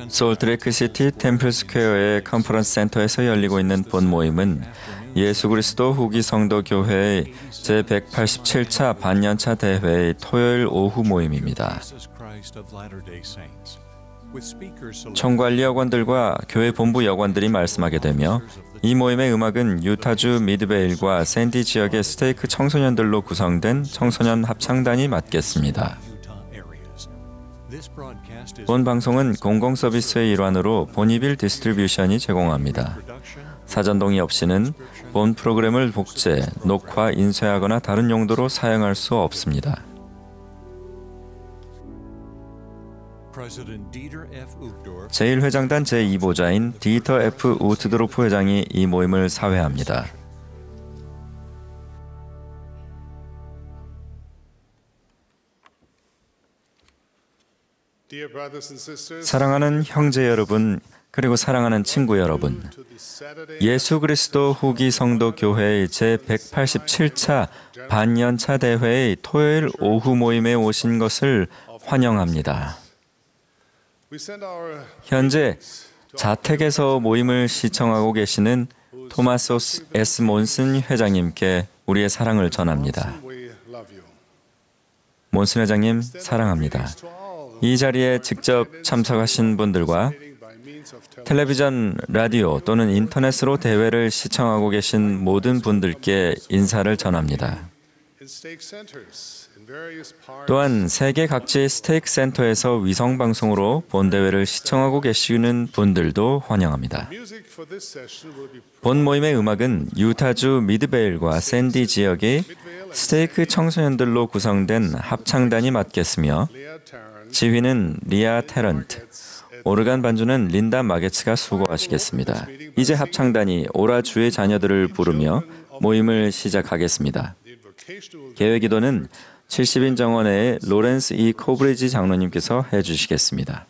솔트레이크시티 템플스퀘어의 컨퍼런스 센터에서 열리고 있는 본 모임은 예수 그리스도 후기 성도 교회의 제187차 반년차 대회의 토요일 오후 모임입니다. 총관리 여관들과 교회 본부 여관들이 말씀하게 되며 이 모임의 음악은 유타주 미드베일과 샌디 지역의 스테이크 청소년들로 구성된 청소년 합창단이 맡겠습니다. 본 방송은 공공 서비스의 일환으로 본이빌 디스트리뷰션이 제공합니다. 사전 동의 없이는 본 프로그램을 복제, 녹화, 인쇄하거나 다른 용도로 사용할 수 없습니다. 제1회장단 제2보좌인 디터 F. 우트드로프 회장이 이 모임을 사회합니다. 사랑하는 형제 여러분, 그리고 사랑하는 친구 여러분, 예수 그리스도 후기 성도 교회의 제187차 반년차 대회의 토요일 오후 모임에 오신 것을 환영합니다. 현재 자택에서 모임을 시청하고 계시는 토마스 S. 몬슨 회장님께 우리의 사랑을 전합니다. 몬슨 회장님, 사랑합니다. 이 자리에 직접 참석하신 분들과 텔레비전, 라디오 또는 인터넷으로 대회를 시청하고 계신 모든 분들께 인사를 전합니다. 또한 세계 각지의 스테이크 센터에서 위성방송으로 본대회를 시청하고 계시는 분들도 환영합니다. 본 모임의 음악은 유타주 미드베일과 샌디 지역의 스테이크 청소년들로 구성된 합창단이 맡겠으며 지휘는 리아 테런트, 오르간 반주는 린다 마게츠가 수고하시겠습니다. 이제 합창단이 오라 주의 자녀들을 부르며 모임을 시작하겠습니다. 계획기도는 70인 정원회의 로렌스 E. 코브리지 장로님께서 해주시겠습니다.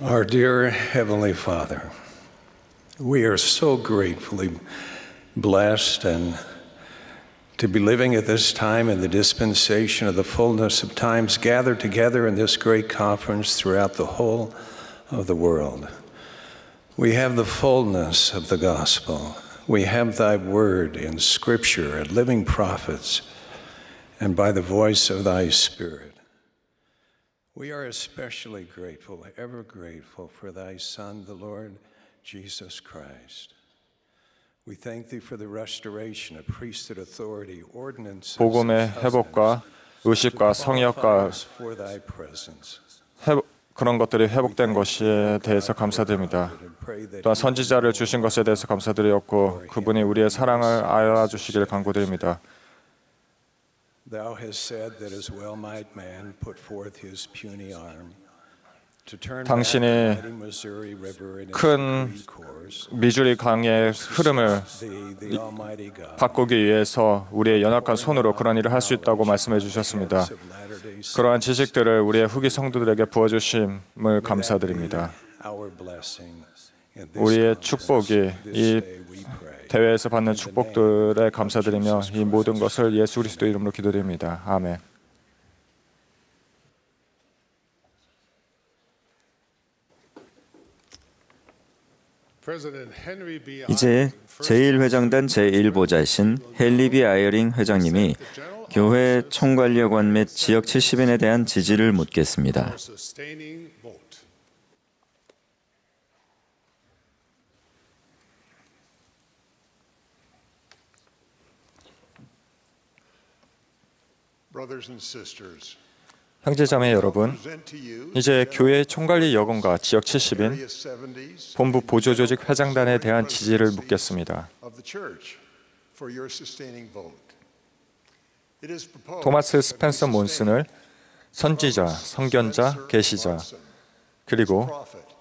Our dear Heavenly Father, we are so gratefully blessed and to be living at this time in the dispensation of the fullness of times gathered together in this great conference throughout the whole of the world. We have the fullness of the gospel. We have thy word in scripture and living prophets and by the voice of thy spirit. We are especially grateful, ever grateful for thy Son, the Lord Jesus Christ. We thank thee for the restoration of priesthood authority, ordinances, 복음의 회복과 의식과 성역과 그런 것들이 회복된 것에 대해서 감사드립니다. 또한 선지자를 주신 것에 대해서 감사드리었고 그분이 우리의 사랑을 알아주시기를 간구드립니다. Thou hast said that as well might man put forth his puny arm to turn back the mighty Missouri River in its great course. 미주리 강의 흐름을 바꾸기 위해서 우리의 연약한 손으로 그런 일을 할 수 있다고 말씀해 주셨습니다. 그러한 지식들을 우리의 후기 성도들에게 부어주심을 감사드립니다. 우리의 축복이 이 대회에서 받는 축복들에 감사드리며 이 모든 것을 예수 그리스도 이름으로 기도드립니다. 아멘. 이제 제1회장단 제1보좌이신 헨리 B. 아이어링 회장님이 교회 총괄위원 및 지역 70인에 대한 지지를 묻겠습니다. 형제자매 여러분, 이제 교회 총관리 여건과 지역 70인 본부 보조조직 회장단에 대한 지지를 묻겠습니다. 토마스 스펜서 몬슨을 선지자, 선견자, 계시자, 그리고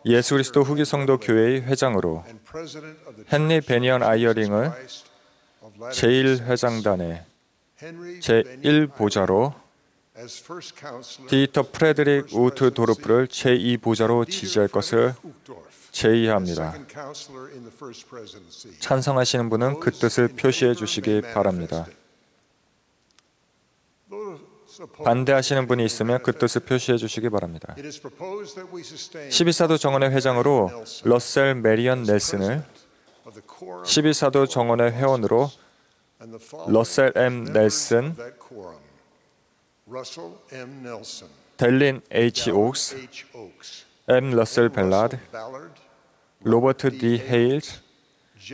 예수 그리스도 후기 성도 교회의 회장으로 헨리 베니언 아이어링을 제1회장단의 제1보좌로 디터 프레드릭 우트 도르프를 제2보좌로 지지할 것을 제의합니다. 찬성하시는 분은 그 뜻을 표시해 주시기 바랍니다. 반대하시는 분이 있으면 그 뜻을 표시해 주시기 바랍니다. 12사도 정원회 회장으로 러셀 메리언 넬슨을 12사도 정원회 회원으로 러셀 M. 넬슨, 델린 H. 옥스, M. 러셀 벨라드, 로버트 D. 헤일즈,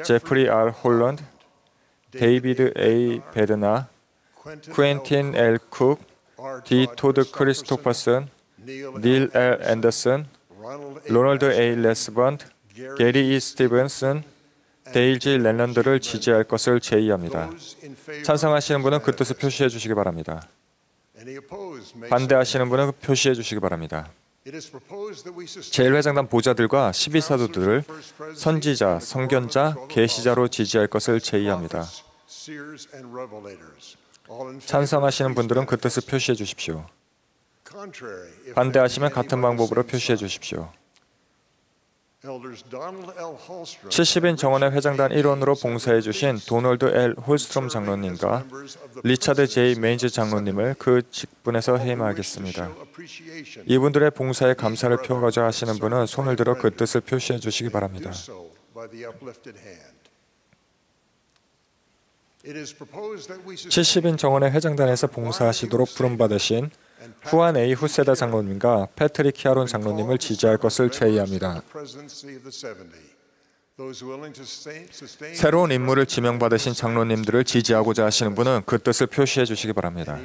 제프리 R. 홀런드, 데이비드 A. 베드나, 퀸틴 L. 쿡, D. 토드 크리스토퍼슨, 닐 L. 앤더슨, 로널드 A. 레스번드, 게리 E. 스티븐슨, 데일지 랜런드를 지지할 것을 제의합니다. 찬성하시는 분은 그 뜻을 표시해 주시기 바랍니다. 반대하시는 분은 표시해 주시기 바랍니다. 제1회장단 보좌들과 12사도들을 선지자, 선견자, 계시자로 지지할 것을 제의합니다. 찬성하시는 분들은 그 뜻을 표시해 주십시오. 반대하시면 같은 방법으로 표시해 주십시오. 70인 정원회 회장단 일원으로 봉사해 주신 도널드 L. 홀스트롬 장로님과 리차드 J. 메인즈 장로님을 그 직분에서 해임하겠습니다. 이분들의 봉사에 감사를 표하고자 하시는 분은 손을 들어 그 뜻을 표시해 주시기 바랍니다. 70인 정원회 회장단에서 봉사하시도록 부름받으신 후안 A. 후세다 장로님과 패트릭 히아론 장로님을 지지할 것을 제의합니다. 새로운 임무를 지명받으신 장로님들을 지지하고자 하시는 분은 그 뜻을 표시해 주시기 바랍니다.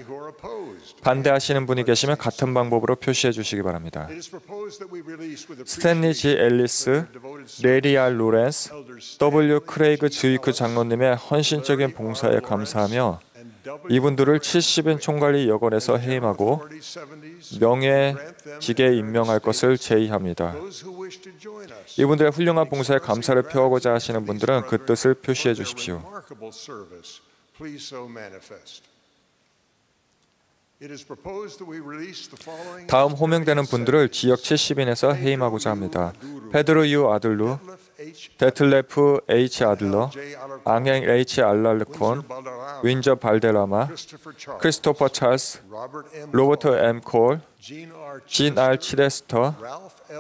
반대하시는 분이 계시면 같은 방법으로 표시해 주시기 바랍니다. 스탠리 G. 앨리스, 레리 R. 로렌스, W. 크레이그 주이크 장로님의 헌신적인 봉사에 감사하며 이분들을 70인 총관리 여건에서 해임하고 명예직에 임명할 것을 제의합니다. 이분들의 훌륭한 봉사에 감사를 표하고자 하시는 분들은 그 뜻을 표시해 주십시오. 다음 호명되는 분들을 지역 70인에서 해임하고자 합니다. 페드로 U. 아들루, 데틀레프 H. 아들러, 앙헬 H. 알랄콘, 윈저 발데라마, 크리스토퍼 찰스, 로버트 M. 콜, 진 R. 치레스터,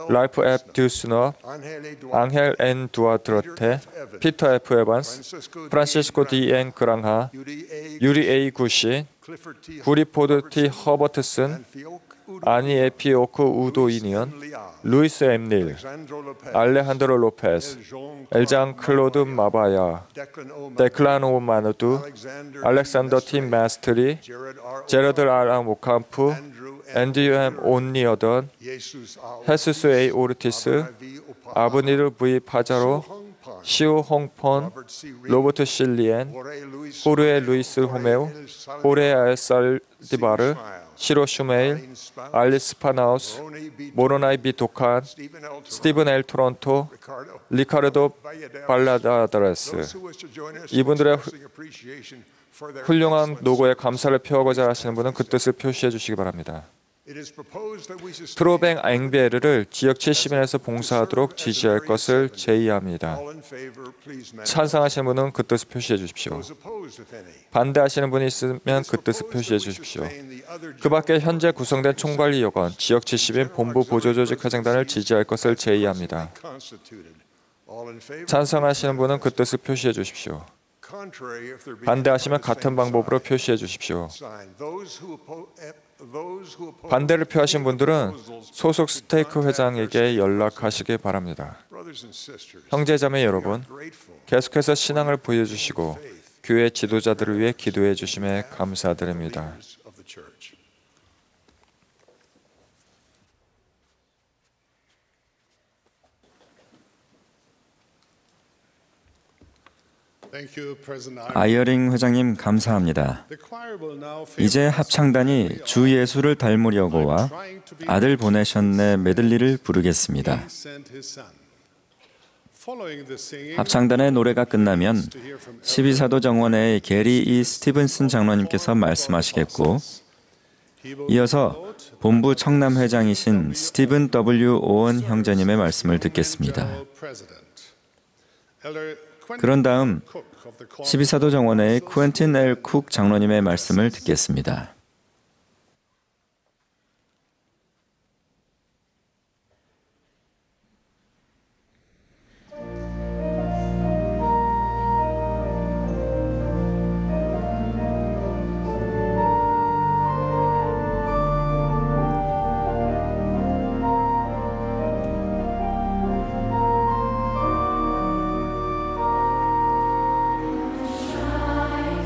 랄프 F. 듀스너, 앙헬 N. 두아드로테, 피터 F. 에반스, 프란시스코 D. N. 그랑하, 유리 A. 구시, 구리포드 T. 허버트슨, 아니 에피오크 우도이니언, 루이스 M. 닐, 알레한드로 로페스, 엘장 클로드 마바야, 데클란 오 마누두, 알렉산더 팀 마스트리, 제러드 R. 모캄프, 앤드류 M. 온니어던, 헤수스 A. 오르티스, 아브니르 V. 파자로, 시우 홍폰, 로버트 실리엔, 호르에 루이스 호메우, 호레 알살디바르, 시로 슈메일, 알리스 파나우스, 모로나이 비 도칸, 스티븐 L. 토론토, 리카르도 발라다드레스. 이분들의 훌륭한 노고에 감사를 표하고자 하시는 분은 그 뜻을 표시해 주시기 바랍니다. 트로뱅 앵베르를 지역 70인에서 봉사하도록 지지할 것을 제의합니다. 찬성하시는 분은 그 뜻을 표시해 주십시오. 반대하시는 분이 있으면 그 뜻을 표시해 주십시오. 그 밖에 현재 구성된 총관리 여건, 지역 70인 본부 보조조직 회장단을 지지할 것을 제의합니다. 찬성하시는 분은 그 뜻을 표시해 주십시오. 반대하시면 같은 방법으로 표시해 주십시오. 반대를 표하신 분들은 소속 스테이크 회장에게 연락하시기 바랍니다. 형제자매 여러분, 계속해서 신앙을 보여주시고 교회 지도자들을 위해 기도해 주심에 감사드립니다. 아이어링 회장님 감사합니다. 이제 합창단이 주 예수를 닮으려고와 아들 보내셨네 메들리를 부르겠습니다. 합창단의 노래가 끝나면 12사도 정원의 게리 E. 스티븐슨 장로님께서 말씀하시겠고, 이어서 본부 청남회장이신 스티븐 W. 오원 형제님의 말씀을 듣겠습니다. 그런 다음 12사도 정원의 쿠엔틴 L. 쿡 장로님의 말씀을 듣겠습니다.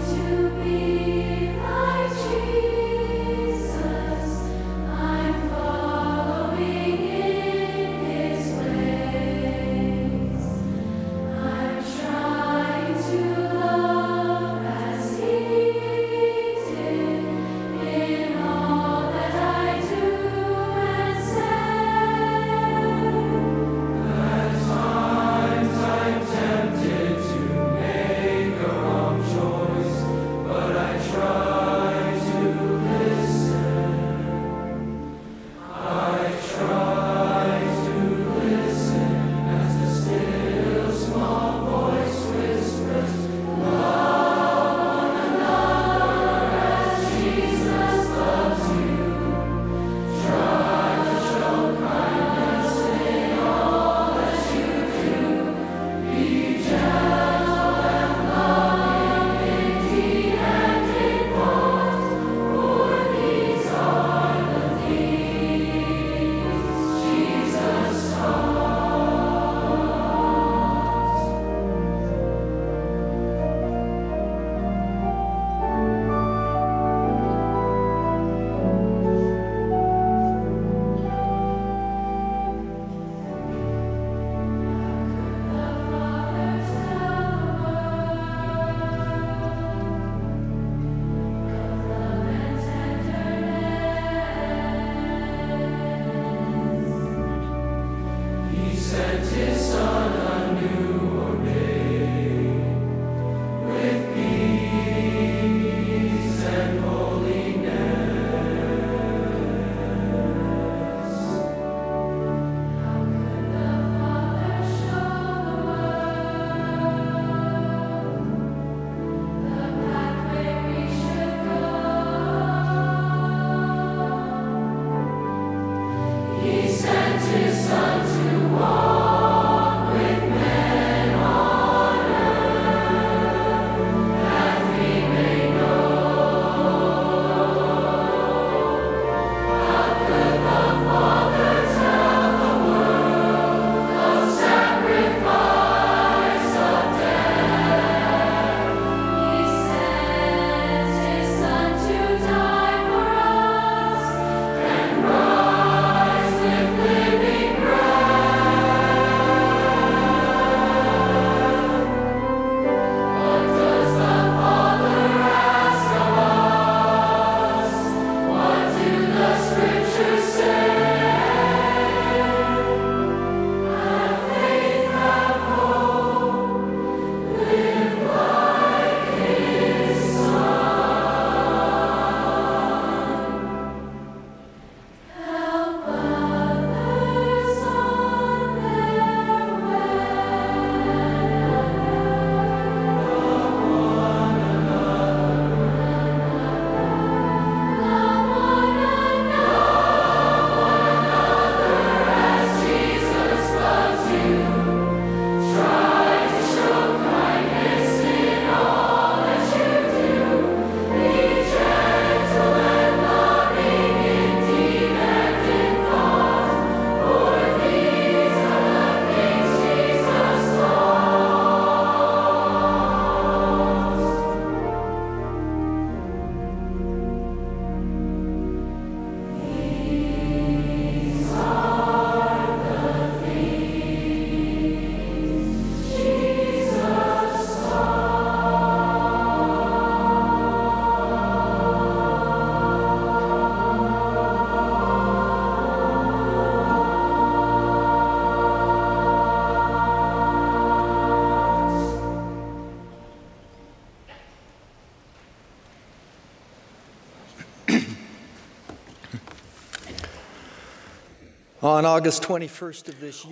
To be like Jesus.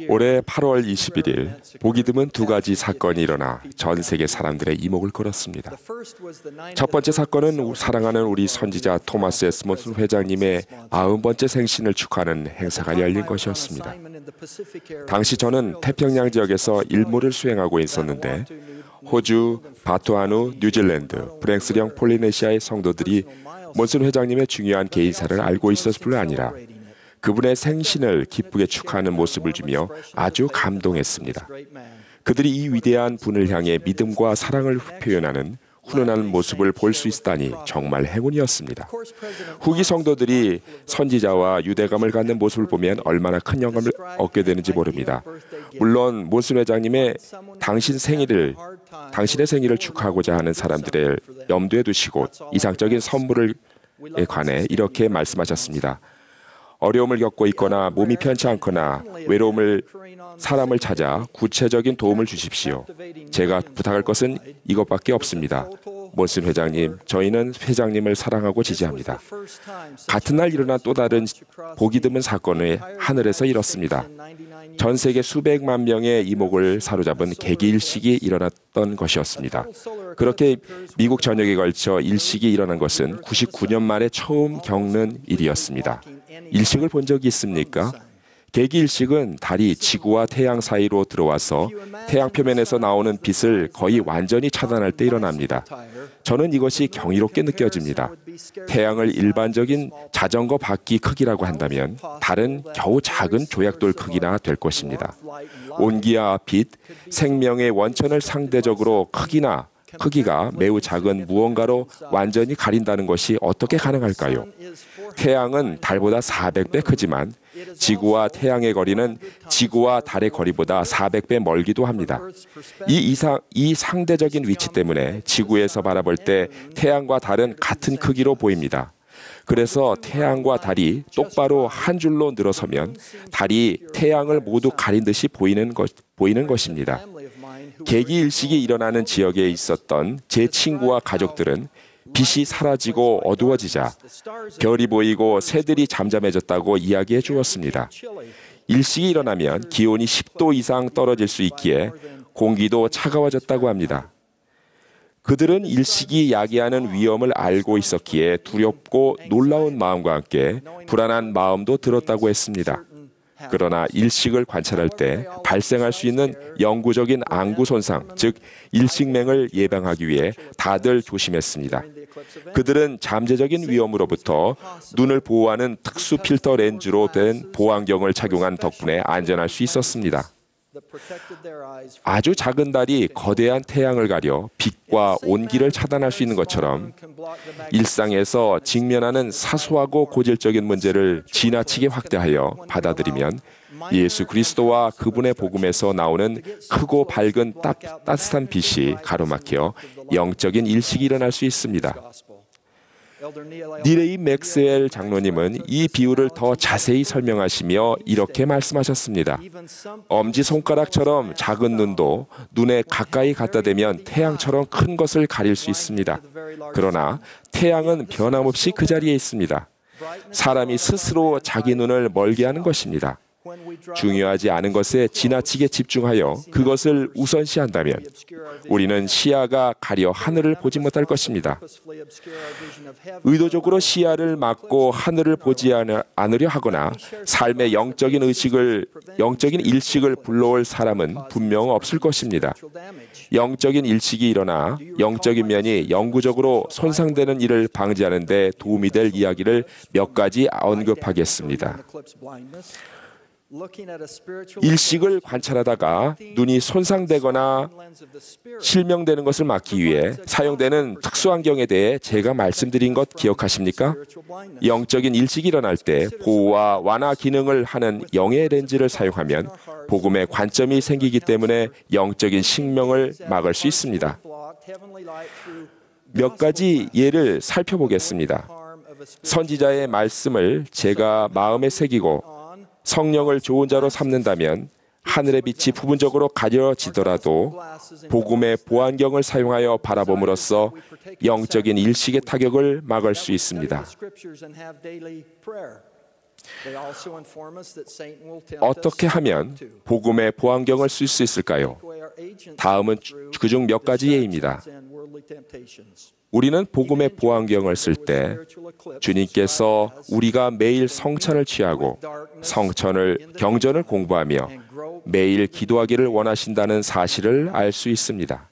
올해 8월 21일 보기 드문 두 가지 사건이 일어나 전 세계 사람들의 이목을 끌었습니다. 첫 번째 사건은 사랑하는 우리 선지자 토마스 S. 몬슨 회장님의 90번째 생신을 축하하는 행사가 열린 것이었습니다. 당시 저는 태평양 지역에서 일무를 수행하고 있었는데 호주, 바투아누, 뉴질랜드, 프랭스령 폴리네시아의 성도들이 몬슨 회장님의 중요한 개인사를 알고 있었을 뿐 아니라 그분의 생신을 기쁘게 축하하는 모습을 주며 아주 감동했습니다. 그들이 이 위대한 분을 향해 믿음과 사랑을 표현하는 훈훈한 모습을 볼 수 있다니 정말 행운이었습니다. 후기 성도들이 선지자와 유대감을 갖는 모습을 보면 얼마나 큰 영감을 얻게 되는지 모릅니다. 물론 몬슨 회장님의 당신의 생일을 축하하고자 하는 사람들을 염두에 두시고 이상적인 선물에 관해 이렇게 말씀하셨습니다. 어려움을 겪고 있거나 몸이 편치 않거나 사람을 찾아 구체적인 도움을 주십시오. 제가 부탁할 것은 이것밖에 없습니다. 몬슨 회장님, 저희는 회장님을 사랑하고 지지합니다. 같은 날 일어난 또 다른 보기 드문 사건이 하늘에서 일었습니다. 전 세계 수백만 명의 이목을 사로잡은 개기 일식이 일어났던 것이었습니다. 그렇게 미국 전역에 걸쳐 일식이 일어난 것은 99년 만에 처음 겪는 일이었습니다. 일식을 본 적이 있습니까? 개기 일식은 달이 지구와 태양 사이로 들어와서 태양 표면에서 나오는 빛을 거의 완전히 차단할 때 일어납니다. 저는 이것이 경이롭게 느껴집니다. 태양을 일반적인 자전거 바퀴 크기라고 한다면 달은 겨우 작은 조약돌 크기나 될 것입니다. 온기와 빛, 생명의 원천을 상대적으로 크기가 매우 작은 무언가로 완전히 가린다는 것이 어떻게 가능할까요? 태양은 달보다 400배 크지만 지구와 태양의 거리는 지구와 달의 거리보다 400배 멀기도 합니다. 이 상대적인 위치 때문에 지구에서 바라볼 때 태양과 달은 같은 크기로 보입니다. 그래서 태양과 달이 똑바로 한 줄로 늘어서면 달이 태양을 모두 가린 듯이 보이는 것입니다. 개기 일식이 일어나는 지역에 있었던 제 친구와 가족들은 빛이 사라지고 어두워지자 별이 보이고 새들이 잠잠해졌다고 이야기해 주었습니다. 일식이 일어나면 기온이 10도 이상 떨어질 수 있기에 공기도 차가워졌다고 합니다. 그들은 일식이 야기하는 위험을 알고 있었기에 두렵고 놀라운 마음과 함께 불안한 마음도 들었다고 했습니다. 그러나 일식을 관찰할 때 발생할 수 있는 영구적인 안구 손상, 즉 일식맹을 예방하기 위해 다들 조심했습니다. 그들은 잠재적인 위험으로부터 눈을 보호하는 특수 필터 렌즈로 된 보안경을 착용한 덕분에 안전할 수 있었습니다. 아주 작은 달이 거대한 태양을 가려 빛과 온기를 차단할 수 있는 것처럼 일상에서 직면하는 사소하고 고질적인 문제를 지나치게 확대하여 받아들이면 예수 그리스도와 그분의 복음에서 나오는 크고 밝은 따뜻한 빛이 가로막혀 영적인 일식이 일어날 수 있습니다. 니레이 맥스웰 장로님은 이 비유를 더 자세히 설명하시며 이렇게 말씀하셨습니다. 엄지손가락처럼 작은 눈도 눈에 가까이 갖다 대면 태양처럼 큰 것을 가릴 수 있습니다. 그러나 태양은 변함없이 그 자리에 있습니다. 사람이 스스로 자기 눈을 멀게 하는 것입니다. 중요하지 않은 것에 지나치게 집중하여 그것을 우선시한다면 우리는 시야가 가려 하늘을 보지 못할 것입니다. 의도적으로 시야를 막고 하늘을 보지 않으려 하거나 삶의 영적인 일식을 불러올 사람은 분명 없을 것입니다. 영적인 일식이 일어나 영적인 면이 영구적으로 손상되는 일을 방지하는 데 도움이 될 이야기를 몇 가지 언급하겠습니다. 일식을 관찰하다가 눈이 손상되거나 실명되는 것을 막기 위해 사용되는 특수환경에 대해 제가 말씀드린 것 기억하십니까? 영적인 일식이 일어날 때 보호와 완화 기능을 하는 영의 렌즈를 사용하면 복음의 관점이 생기기 때문에 영적인 식명을 막을 수 있습니다. 몇 가지 예를 살펴보겠습니다. 선지자의 말씀을 제가 마음에 새기고 성령을 좋은 자로 삼는다면 하늘의 빛이 부분적으로 가려지더라도 복음의 보안경을 사용하여 바라봄으로써 영적인 일식의 타격을 막을 수 있습니다. 어떻게 하면 복음의 보안경을 쓸 수 있을까요? 다음은 그중 몇 가지 예입니다. 우리는 복음의 보안경을 쓸 때 주님께서 우리가 매일 성찬을 취하고 경전을 공부하며 매일 기도하기를 원하신다는 사실을 알 수 있습니다.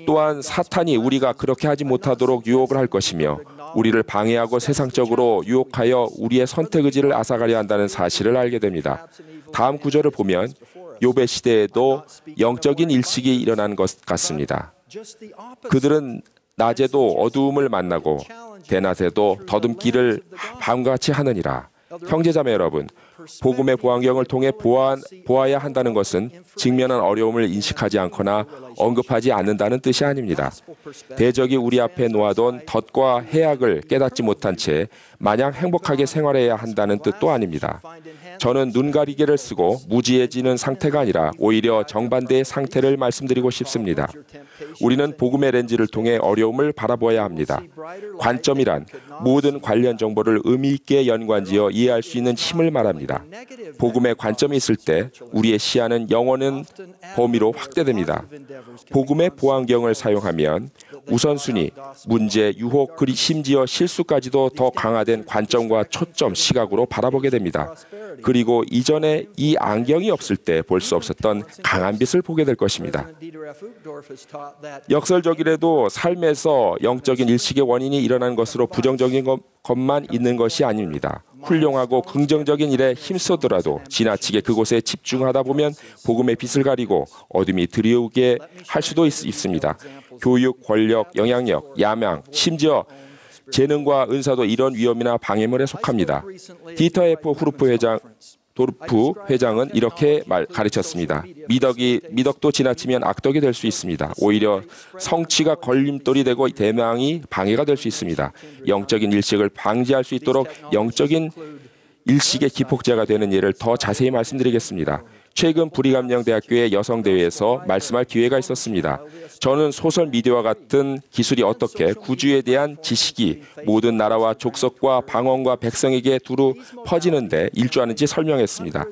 또한 사탄이 우리가 그렇게 하지 못하도록 유혹을 할 것이며 우리를 방해하고 세상적으로 유혹하여 우리의 선택 의지를 앗아가려 한다는 사실을 알게 됩니다. 다음 구절을 보면 욥의 시대에도 영적인 일식이 일어난 것 같습니다. 그들은 낮에도 어두움을 만나고 대낮에도 더듬기를 밤과 같이 하느니라. 형제자매 여러분, 복음의 보안경을 통해 보아야 한다는 것은 직면한 어려움을 인식하지 않거나 언급하지 않는다는 뜻이 아닙니다. 대적이 우리 앞에 놓아둔 덫과 해악을 깨닫지 못한 채 마냥 행복하게 생활해야 한다는 뜻도 아닙니다. 저는 눈가리개를 쓰고 무지해지는 상태가 아니라 오히려 정반대의 상태를 말씀드리고 싶습니다. 우리는 복음의 렌즈를 통해 어려움을 바라보아야 합니다. 관점이란 모든 관련 정보를 의미 있게 연관지어 이해할 수 있는 힘을 말합니다. 복음의 관점이 있을 때 우리의 시야는 영원한 범위로 확대됩니다. 복음의 보안경을 사용하면 우선순위, 문제, 유혹, 그리 심지어 실수까지도 더 강화된 관점과 초점, 시각으로 바라보게 됩니다. 그리고 이전에 이 안경이 없을 때 볼 수 없었던 강한 빛을 보게 될 것입니다. 역설적이라도 삶에서 영적인 일식의 원인이 일어난 것으로 부정적인 것만 있는 것이 아닙니다. 훌륭하고 긍정적인 일에 힘쓰더라도 지나치게 그곳에 집중하다 보면 복음의 빛을 가리고 어둠이 들이오게 할 수도 있습니다. 교육, 권력, 영향력, 야망, 심지어 재능과 은사도 이런 위험이나 방해물에 속합니다. 디터 F. 도르프 회장은 이렇게 가르쳤습니다. 미덕도 지나치면 악덕이 될 수 있습니다. 오히려 성취가 걸림돌이 되고 대망이 방해가 될 수 있습니다. 영적인 일식을 방지할 수 있도록 영적인 일식의 기폭제가 되는 예를 더 자세히 말씀드리겠습니다. 최근 브리감영대학교의 여성대회에서 말씀할 기회가 있었습니다. 저는 소설 미디어와 같은 기술이 어떻게 구주에 대한 지식이 모든 나라와 족속과 방언과 백성에게 두루 퍼지는데 일조하는지 설명했습니다.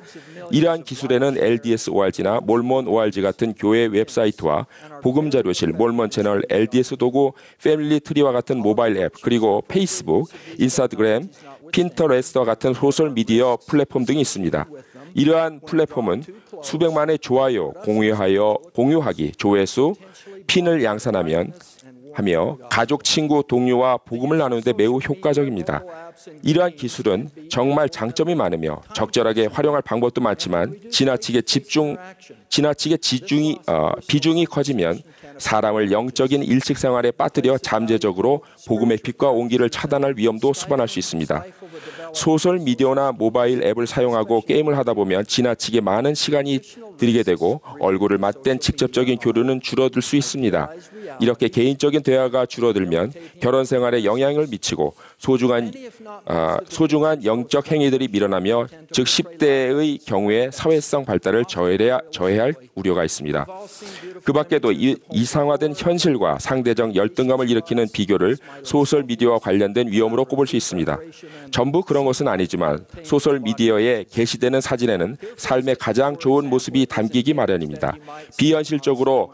이러한 기술에는 LDS ORG나 몰몬 ORG 같은 교회 웹사이트와 복음자료실, 몰몬 채널, LDS 도구, 패밀리 트리와 같은 모바일 앱, 그리고 페이스북, 인스타그램, 핀터레스트와 같은 소셜미디어 플랫폼 등이 있습니다. 이러한 플랫폼은 수백만의 좋아요, 공유하기, 조회수, 핀을 양산하며 가족, 친구, 동료와 복음을 나누는 데 매우 효과적입니다. 이러한 기술은 정말 장점이 많으며 적절하게 활용할 방법도 많지만 지나치게 비중이 커지면 사람을 영적인 일식 생활에 빠뜨려 잠재적으로 복음의 빛과 온기를 차단할 위험도 수반할 수 있습니다. 소셜 미디어나 모바일 앱을 사용하고 게임을 하다 보면 지나치게 많은 시간이 들이게 되고 얼굴을 맞댄 직접적인 교류는 줄어들 수 있습니다. 이렇게 개인적인 대화가 줄어들면 결혼 생활에 영향을 미치고 소중한 영적 행위들이 밀어나며 즉 10대의 경우에 사회성 발달을 저해할 우려가 있습니다. 그 밖에도 이상화된 현실과 상대적 열등감을 일으키는 비교를 소셜미디어와 관련된 위험으로 꼽을 수 있습니다. 전부 그런 것은 아니지만 소셜미디어에 게시되는 사진에는 삶의 가장 좋은 모습이 담기기 마련입니다. 비현실적으로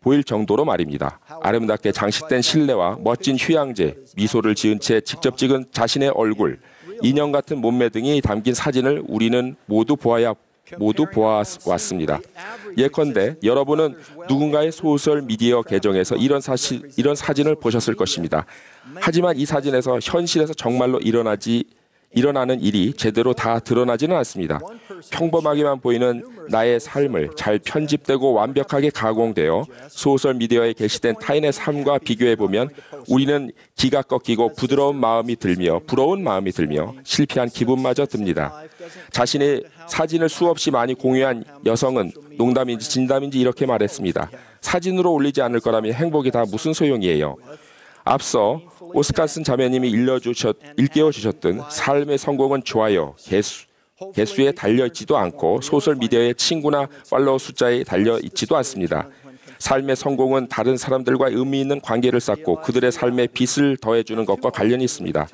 보일 정도로 말입니다. 아름답게 장식된 실내와 멋진 휴양지, 미소를 지은 채 직접 찍은 자신의 얼굴, 인형 같은 몸매 등이 담긴 사진을 우리는 모두 보아왔습니다. 예컨대 여러분은 누군가의 소셜미디어 계정에서 이런 사진을 보셨을 것입니다. 하지만 이 사진에서 현실에서 정말로 일어나는 일이 제대로 다 드러나지는 않습니다. 평범하게만 보이는 나의 삶을 잘 편집되고 완벽하게 가공되어 소셜미디어에 게시된 타인의 삶과 비교해보면 우리는 기가 꺾이고 부러운 마음이 들며 실패한 기분마저 듭니다. 자신의 사진을 수없이 많이 공유한 여성은 농담인지 진담인지 이렇게 말했습니다. 사진으로 올리지 않을 거라면 행복이 다 무슨 소용이에요. 앞서 오스카슨 자매님이 일깨워주셨던 삶의 성공은 좋아요, 개수에 달려있지도 않고 소셜미디어의 친구나 팔로워 숫자에 달려있지도 않습니다. 삶의 성공은 다른 사람들과 의미 있는 관계를 쌓고 그들의 삶에 빛을 더해주는 것과 관련이 있습니다.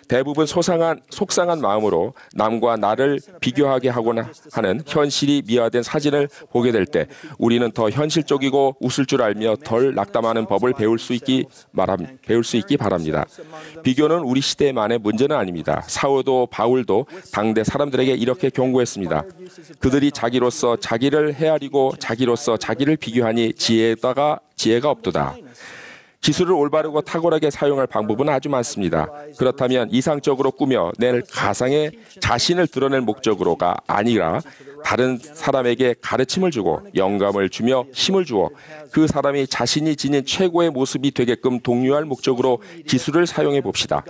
대부분 속상한 마음으로 남과 나를 비교하게 하거나 하는 현실이 미화된 사진을 보게 될 때 우리는 더 현실적이고 웃을 줄 알며 덜 낙담하는 법을 배울 수 있기 바랍니다. 비교는 우리 시대만의 문제는 아닙니다. 사도 바울도 당대 사람들에게 이렇게 경고했습니다. 그들이 자기로서 자기를 헤아리고 자기로서 자기를 비교하니 지혜가 없도다. 기술을 올바르고 탁월하게 사용할 방법은 아주 많습니다. 그렇다면 이상적으로 꾸며 낼 가상의 자신을 드러낼 목적으로가 아니라 다른 사람에게 가르침을 주고 영감을 주며 힘을 주어 그 사람이 자신이 지닌 최고의 모습이 되게끔 독려할 목적으로 기술을 사용해 봅시다.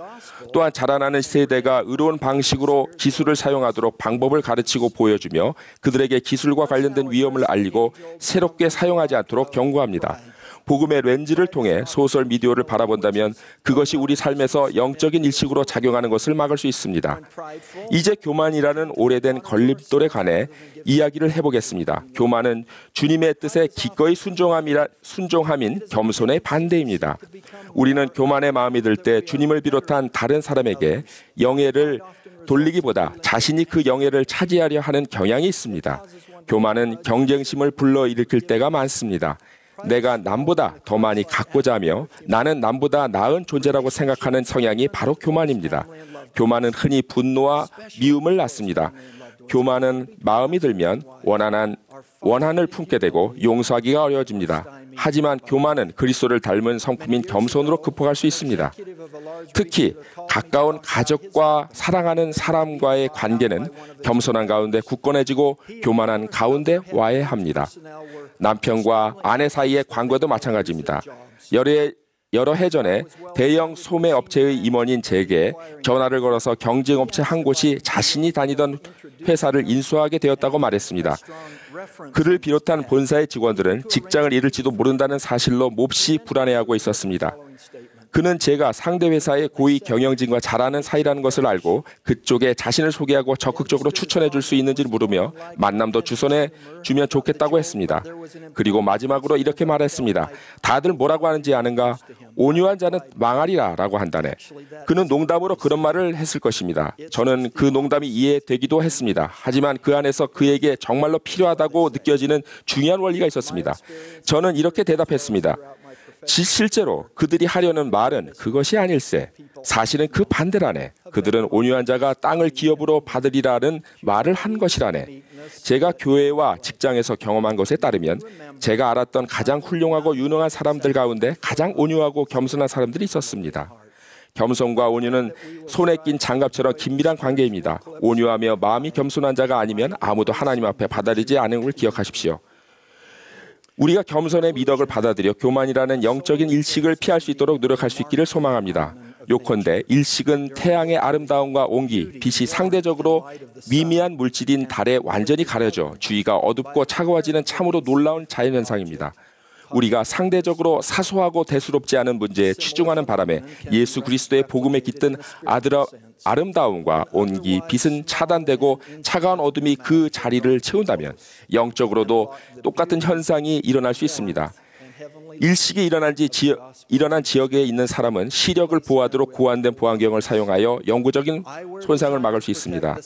또한 자라나는 세대가 의로운 방식으로 기술을 사용하도록 방법을 가르치고 보여주며 그들에게 기술과 관련된 위험을 알리고 새롭게 사용하지 않도록 경고합니다. 복음의 렌즈를 통해 소설 미디어를 바라본다면 그것이 우리 삶에서 영적인 일식으로 작용하는 것을 막을 수 있습니다. 이제 교만이라는 오래된 걸림돌에 관해 이야기를 해보겠습니다. 교만은 주님의 뜻에 기꺼이 순종함인 겸손의 반대입니다. 우리는 교만의 마음이 들 때 주님을 비롯한 다른 사람에게 영예를 돌리기보다 자신이 그 영예를 차지하려 하는 경향이 있습니다. 교만은 경쟁심을 불러일으킬 때가 많습니다. 내가 남보다 더 많이 갖고자 하며 나는 남보다 나은 존재라고 생각하는 성향이 바로 교만입니다. 교만은 흔히 분노와 미움을 낳습니다. 교만은 마음이 들면 원한을 품게 되고 용서하기가 어려워집니다. 하지만 교만은 그리스도를 닮은 성품인 겸손으로 극복할 수 있습니다. 특히 가까운 가족과 사랑하는 사람과의 관계는 겸손한 가운데 굳건해지고 교만한 가운데 와해합니다. 남편과 아내 사이의 관계도 마찬가지입니다. 여러 해 전에 대형 소매 업체의 임원인 제게 전화를 걸어서 경쟁업체 한 곳이 자신이 다니던 회사를 인수하게 되었다고 말했습니다. 그를 비롯한 본사의 직원들은 직장을 잃을지도 모른다는 사실로 몹시 불안해하고 있었습니다. 그는 제가 상대 회사의 고위 경영진과 잘 아는 사이라는 것을 알고 그쪽에 자신을 소개하고 적극적으로 추천해 줄 수 있는지를 물으며 만남도 주선해 주면 좋겠다고 했습니다. 그리고 마지막으로 이렇게 말했습니다. 다들 뭐라고 하는지 아는가? 온유한 자는 망하리라 라고 한다네. 그는 농담으로 그런 말을 했을 것입니다. 저는 그 농담이 이해되기도 했습니다. 하지만 그 안에서 그에게 정말로 필요하다고 느껴지는 중요한 원리가 있었습니다. 저는 이렇게 대답했습니다. 실제로 그들이 하려는 말은 그것이 아닐세. 사실은 그 반대라네. 그들은 온유한 자가 땅을 기업으로 받으리라는 말을 한 것이라네. 제가 교회와 직장에서 경험한 것에 따르면 제가 알았던 가장 훌륭하고 유능한 사람들 가운데 가장 온유하고 겸손한 사람들이 있었습니다. 겸손과 온유는 손에 낀 장갑처럼 긴밀한 관계입니다. 온유하며 마음이 겸손한 자가 아니면 아무도 하나님 앞에 받아들이지 않은 걸 기억하십시오. 우리가 겸손의 미덕을 받아들여 교만이라는 영적인 일식을 피할 수 있도록 노력할 수 있기를 소망합니다. 요컨대 일식은 태양의 아름다움과 온기, 빛이 상대적으로 미미한 물질인 달에 완전히 가려져 주위가 어둡고 차가워지는 참으로 놀라운 자연현상입니다. 우리가 상대적으로 사소하고 대수롭지 않은 문제에 치중하는 바람에 예수 그리스도의 복음에 깃든 아름다움과 온기, 빛은 차단되고 차가운 어둠이 그 자리를 채운다면 영적으로도 똑같은 현상이 일어날 수 있습니다. 일식이 일어난 지역에 있는 사람은 시력을 보호하도록 고안된 보안경을 사용하여 영구적인 손상을 막을 수 있습니다.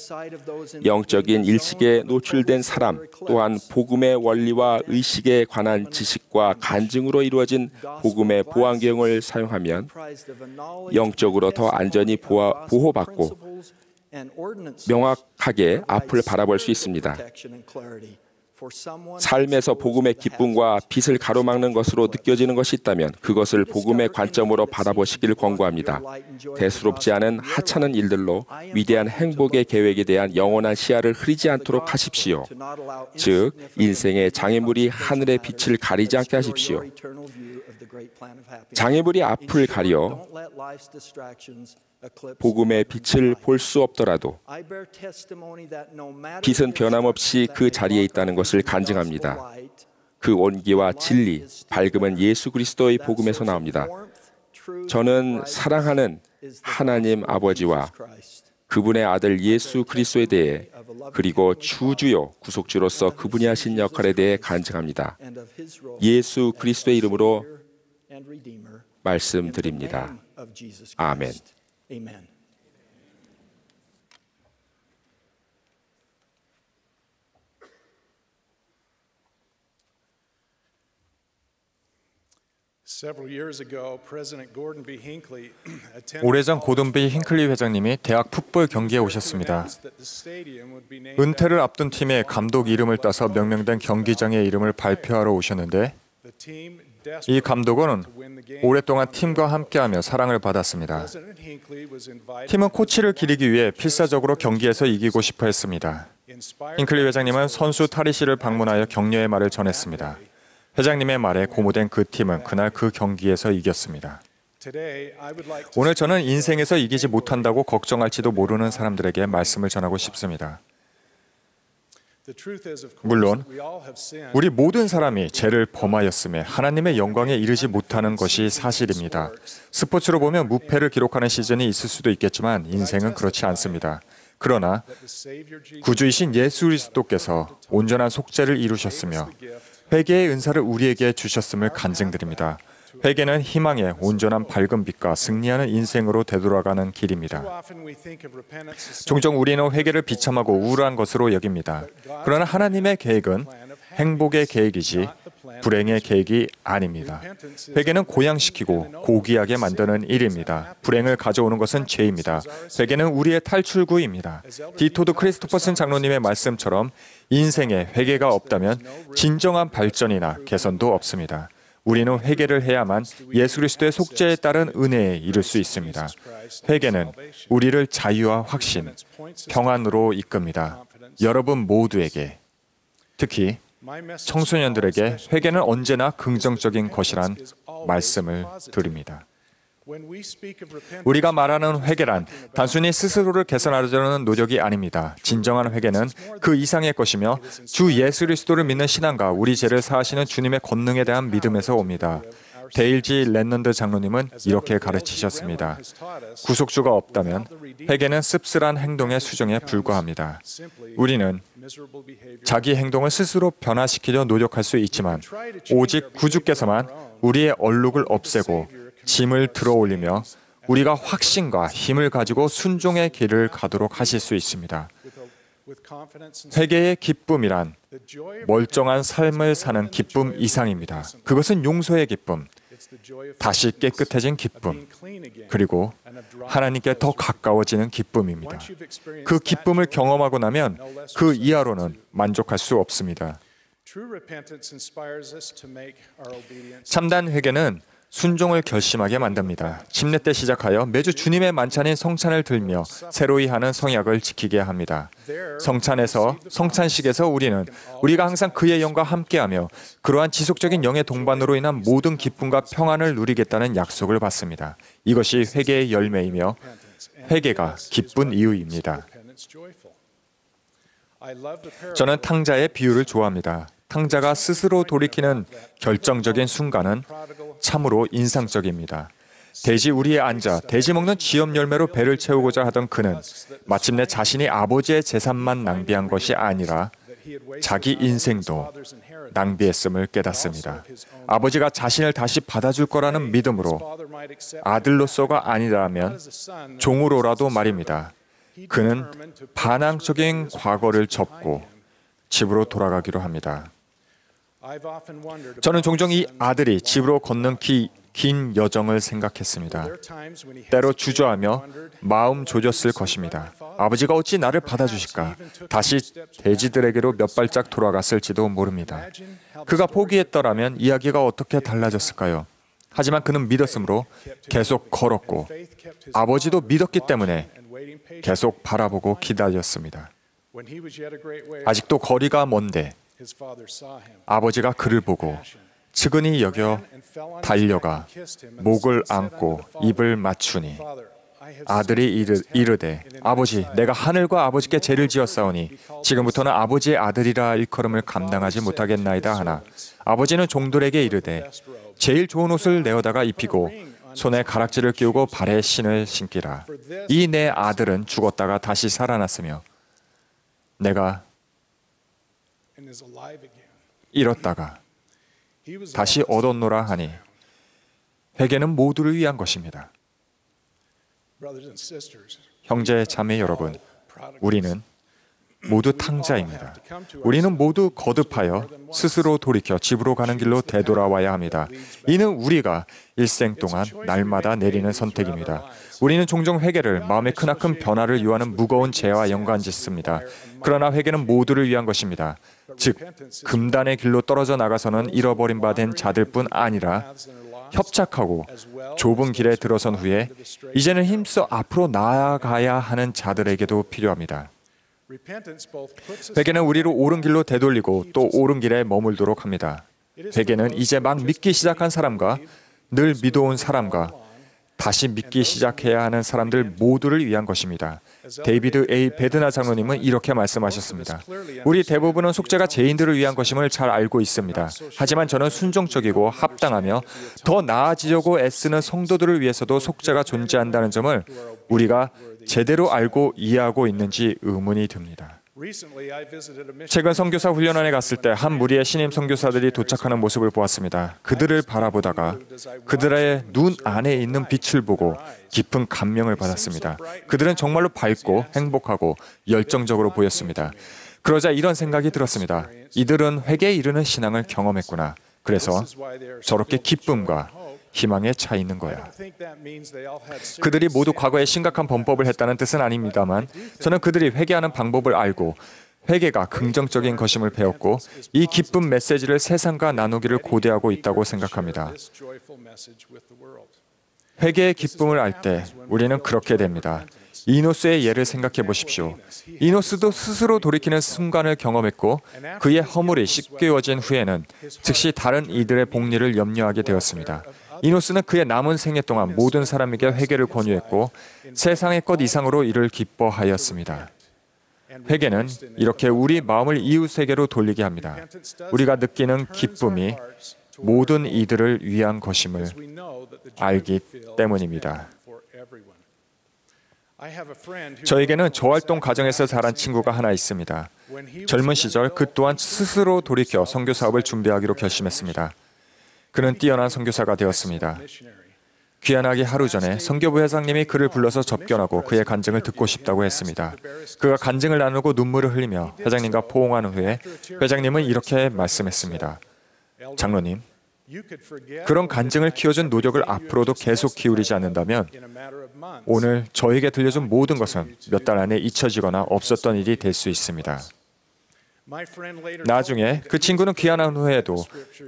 영적인 일식에 노출된 사람 또한 복음의 원리와 의식에 관한 지식과 간증으로 이루어진 복음의 보안경을 사용하면 영적으로 더 안전히 보호받고 명확하게 앞을 바라볼 수 있습니다. 삶에서 복음의 기쁨과 빛을 가로막는 것으로 느껴지는 것이 있다면 그것을 복음의 관점으로 바라보시길 권고합니다. 대수롭지 않은 하찮은 일들로 위대한 행복의 계획에 대한 영원한 시야를 흐리지 않도록 하십시오. 즉, 인생의 장애물이 하늘의 빛을 가리지 않게 하십시오. 장애물이 앞을 가려 복음의 빛을 볼 수 없더라도 빛은 변함없이 그 자리에 있다는 것을 간증합니다. 그 온기와 진리, 밝음은 예수 그리스도의 복음에서 나옵니다. 저는 사랑하는 하나님 아버지와 그분의 아들 예수 그리스도에 대해 그리고 주주요 구속주로서 그분이 하신 역할에 대해 간증합니다. 예수 그리스도의 이름으로 말씀드립니다. 아멘. 오래전 고든 B 힝클리 회장님이 대학 풋볼 경기에 오셨습니다. 은퇴를 앞둔 팀의 감독 이름을 따서 명명된 경기장의 이름을 발표하러 오셨는데 이 감독은 오랫동안 팀과 함께하며 사랑을 받았습니다. 팀은 코치를 기리기 위해 필사적으로 경기에서 이기고 싶어 했습니다. 힝클리 회장님은 선수 타리 씨를 방문하여 격려의 말을 전했습니다. 회장님의 말에 고무된 그 팀은 그날 그 경기에서 이겼습니다. 오늘 저는 인생에서 이기지 못한다고 걱정할지도 모르는 사람들에게 말씀을 전하고 싶습니다. 물론 우리 모든 사람이 죄를 범하였음에 하나님의 영광에 이르지 못하는 것이 사실입니다. 스포츠로 보면 무패를 기록하는 시즌이 있을 수도 있겠지만 인생은 그렇지 않습니다. 그러나 구주이신 예수 그리스도께서 온전한 속죄를 이루셨으며 회개의 은사를 우리에게 주셨음을 간증드립니다. 회개는 희망의 온전한 밝은 빛과 승리하는 인생으로 되돌아가는 길입니다. 종종 우리는 회개를 비참하고 우울한 것으로 여깁니다. 그러나 하나님의 계획은 행복의 계획이지 불행의 계획이 아닙니다. 회개는 고양시키고 고귀하게 만드는 일입니다. 불행을 가져오는 것은 죄입니다. 회개는 우리의 탈출구입니다. 디토드 크리스토퍼슨 장로님의 말씀처럼 인생에 회개가 없다면 진정한 발전이나 개선도 없습니다. 우리는 회개를 해야만 예수 그리스도의 속죄에 따른 은혜에 이를 수 있습니다. 회개는 우리를 자유와 확신, 평안으로 이끕니다. 여러분 모두에게, 특히 청소년들에게 회개는 언제나 긍정적인 것이란 말씀을 드립니다. 우리가 말하는 회개란 단순히 스스로를 개선하려는 노력이 아닙니다. 진정한 회개는 그 이상의 것이며 주 예수 그리스도를 믿는 신앙과 우리 죄를 사하시는 주님의 권능에 대한 믿음에서 옵니다. 데일 G. 랜넌드 장로님은 이렇게 가르치셨습니다. 구속주가 없다면 회개는 씁쓸한 행동의 수정에 불과합니다. 우리는 자기 행동을 스스로 변화시키려 노력할 수 있지만 오직 구주께서만 우리의 얼룩을 없애고 짐을 들어올리며 우리가 확신과 힘을 가지고 순종의 길을 가도록 하실 수 있습니다. 회개의 기쁨이란 멀쩡한 삶을 사는 기쁨 이상입니다. 그것은 용서의 기쁨, 다시 깨끗해진 기쁨, 그리고 하나님께 더 가까워지는 기쁨입니다. 그 기쁨을 경험하고 나면 그 이하로는 만족할 수 없습니다. 참된 회개는 순종을 결심하게 만듭니다. 침례 때 시작하여 매주 주님의 만찬인 성찬을 들며 새로이 하는 성약을 지키게 합니다. 성찬식에서 우리가 항상 그의 영과 함께하며 그러한 지속적인 영의 동반으로 인한 모든 기쁨과 평안을 누리겠다는 약속을 받습니다. 이것이 회개의 열매이며 회개가 기쁜 이유입니다. 저는 탕자의 비유를 좋아합니다. 탕자가 스스로 돌이키는 결정적인 순간은 참으로 인상적입니다. 돼지 우리에 앉아 돼지 먹는 지엽 열매로 배를 채우고자 하던 그는 마침내 자신이 아버지의 재산만 낭비한 것이 아니라 자기 인생도 낭비했음을 깨닫습니다. 아버지가 자신을 다시 받아줄 거라는 믿음으로 아들로서가 아니라면 종으로라도 말입니다. 그는 반항적인 과거를 접고 집으로 돌아가기로 합니다. 저는 종종 이 아들이 집으로 걷는 긴 여정을 생각했습니다. 때로 주저하며 마음 조졌을 것입니다. 아버지가 어찌 나를 받아주실까? 다시 돼지들에게로 몇 발짝 돌아갔을지도 모릅니다. 그가 포기했더라면 이야기가 어떻게 달라졌을까요? 하지만 그는 믿었으므로 계속 걸었고 아버지도 믿었기 때문에 계속 바라보고 기다렸습니다. 아직도 거리가 먼데 아버지가 그를 보고 측은히 여겨 달려가 목을 안고 입을 맞추니 아들이 이르되 아버지 내가 하늘과 아버지께 죄를 지었사오니 지금부터는 아버지의 아들이라 일컬음을 감당하지 못하겠나이다 하나 아버지는 종들에게 이르되 제일 좋은 옷을 내어다가 입히고 손에 가락지를 끼우고 발에 신을 신기라. 이 내 아들은 죽었다가 다시 살아났으며 내가 잃었다가 다시 얻었노라 하니 회개는 모두를 위한 것입니다. 형제 자매 여러분, 우리는 모두 탕자입니다. 우리는 모두 거듭하여 스스로 돌이켜 집으로 가는 길로 되돌아와야 합니다. 이는 우리가 일생 동안 날마다 내리는 선택입니다. 우리는 종종 회개를 마음의 크나큰 변화를 요하는 무거운 죄와 연관짓습니다. 그러나 회개는 모두를 위한 것입니다. 즉, 금단의 길로 떨어져 나가서는 잃어버린 바 된 자들뿐 아니라 협착하고 좁은 길에 들어선 후에 이제는 힘써 앞으로 나아가야 하는 자들에게도 필요합니다. 회개는 우리를 옳은 길로 되돌리고 또 옳은 길에 머물도록 합니다. 회개는 이제 막 믿기 시작한 사람과 늘 믿어온 사람과 다시 믿기 시작해야 하는 사람들 모두를 위한 것입니다. 데이비드 A. 베드나 장로님은 이렇게 말씀하셨습니다. 우리 대부분은 속죄가 죄인들을 위한 것임을 잘 알고 있습니다. 하지만 저는 순종적이고 합당하며 더 나아지려고 애쓰는 성도들을 위해서도 속죄가 존재한다는 점을 우리가 제대로 알고 이해하고 있는지 의문이 듭니다. 최근 선교사 훈련원에 갔을 때 한 무리의 신임 선교사들이 도착하는 모습을 보았습니다. 그들을 바라보다가 그들의 눈 안에 있는 빛을 보고 깊은 감명을 받았습니다. 그들은 정말로 밝고 행복하고 열정적으로 보였습니다. 그러자 이런 생각이 들었습니다. 이들은 회개에 이르는 신앙을 경험했구나. 그래서 저렇게 기쁨과 희망에 차 있는 거야. 그들이 모두 과거에 심각한 범법을 했다는 뜻은 아닙니다만 저는 그들이 회개하는 방법을 알고 회개가 긍정적인 것임을 배웠고 이 기쁜 메시지를 세상과 나누기를 고대하고 있다고 생각합니다. 회개의 기쁨을 알 때 우리는 그렇게 됩니다. 이노스의 예를 생각해 보십시오. 이노스도 스스로 돌이키는 순간을 경험했고 그의 허물이 씻겨진 후에는 즉시 다른 이들의 복리를 염려하게 되었습니다. 이노스는 그의 남은 생애 동안 모든 사람에게 회개를 권유했고 세상의 것 이상으로 이를 기뻐하였습니다. 회개는 이렇게 우리 마음을 이웃에게로 돌리게 합니다. 우리가 느끼는 기쁨이 모든 이들을 위한 것임을 알기 때문입니다. 저에게는 저활동 가정에서 자란 친구가 하나 있습니다. 젊은 시절 그 또한 스스로 돌이켜 선교 사업을 준비하기로 결심했습니다. 그는 뛰어난 선교사가 되었습니다. 귀환하기 하루 전에 선교부 회장님이 그를 불러서 접견하고 그의 간증을 듣고 싶다고 했습니다. 그가 간증을 나누고 눈물을 흘리며 회장님과 포옹한 후에 회장님은 이렇게 말씀했습니다. 장로님, 그런 간증을 키워준 노력을 앞으로도 계속 기울이지 않는다면 오늘 저에게 들려준 모든 것은 몇 달 안에 잊혀지거나 없었던 일이 될 수 있습니다. 나중에 그 친구는 귀환한 후에도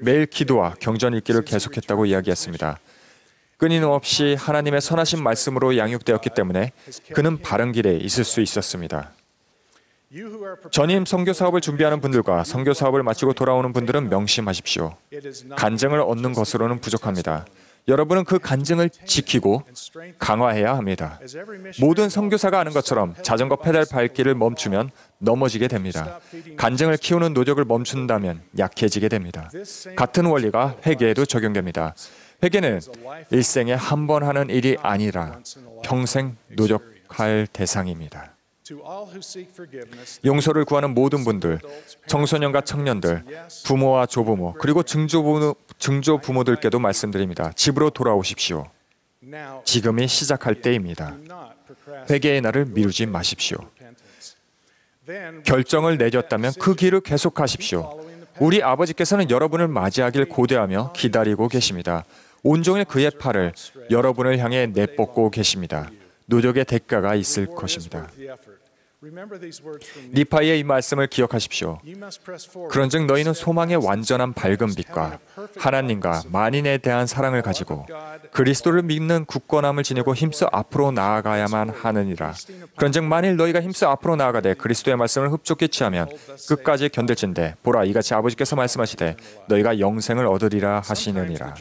매일 기도와 경전 읽기를 계속했다고 이야기했습니다. 끊임없이 하나님의 선하신 말씀으로 양육되었기 때문에 그는 바른 길에 있을 수 있었습니다. 전임 선교 사업을 준비하는 분들과 선교 사업을 마치고 돌아오는 분들은 명심하십시오. 간증을 얻는 것으로는 부족합니다. 여러분은 그 간증을 지키고 강화해야 합니다. 모든 선교사가 아는 것처럼 자전거 페달 밟기를 멈추면 넘어지게 됩니다. 간증을 키우는 노력을 멈춘다면 약해지게 됩니다. 같은 원리가 회개에도 적용됩니다. 회개는 일생에 한 번 하는 일이 아니라 평생 노력할 대상입니다. 용서를 구하는 모든 분들, 청소년과 청년들, 부모와 조부모, 그리고 증조부모들께도 말씀드립니다. 집으로 돌아오십시오. 지금이 시작할 때입니다. 회개의 날을 미루지 마십시오. 결정을 내렸다면 그 길을 계속하십시오. 우리 아버지께서는 여러분을 맞이하길 고대하며 기다리고 계십니다. 온종일 그의 팔을 여러분을 향해 내뻗고 계십니다. 노력의 대가가 있을 것입니다. 니파이의 이 말씀을 기억하십시오. 그런즉 너희는 소망의 완전한 밝은 빛과 하나님과 만인에 대한 사랑을 가지고 그리스도를 믿는 굳건함을 지니고 힘써 앞으로 나아가야만 하느니라. 그런즉 만일 너희가 힘써 앞으로 나아가되 그리스도의 말씀을 흡족히 취하면 끝까지 견딜진대 보라 이같이 아버지께서 말씀하시되 너희가 영생을 얻으리라 하시느니라.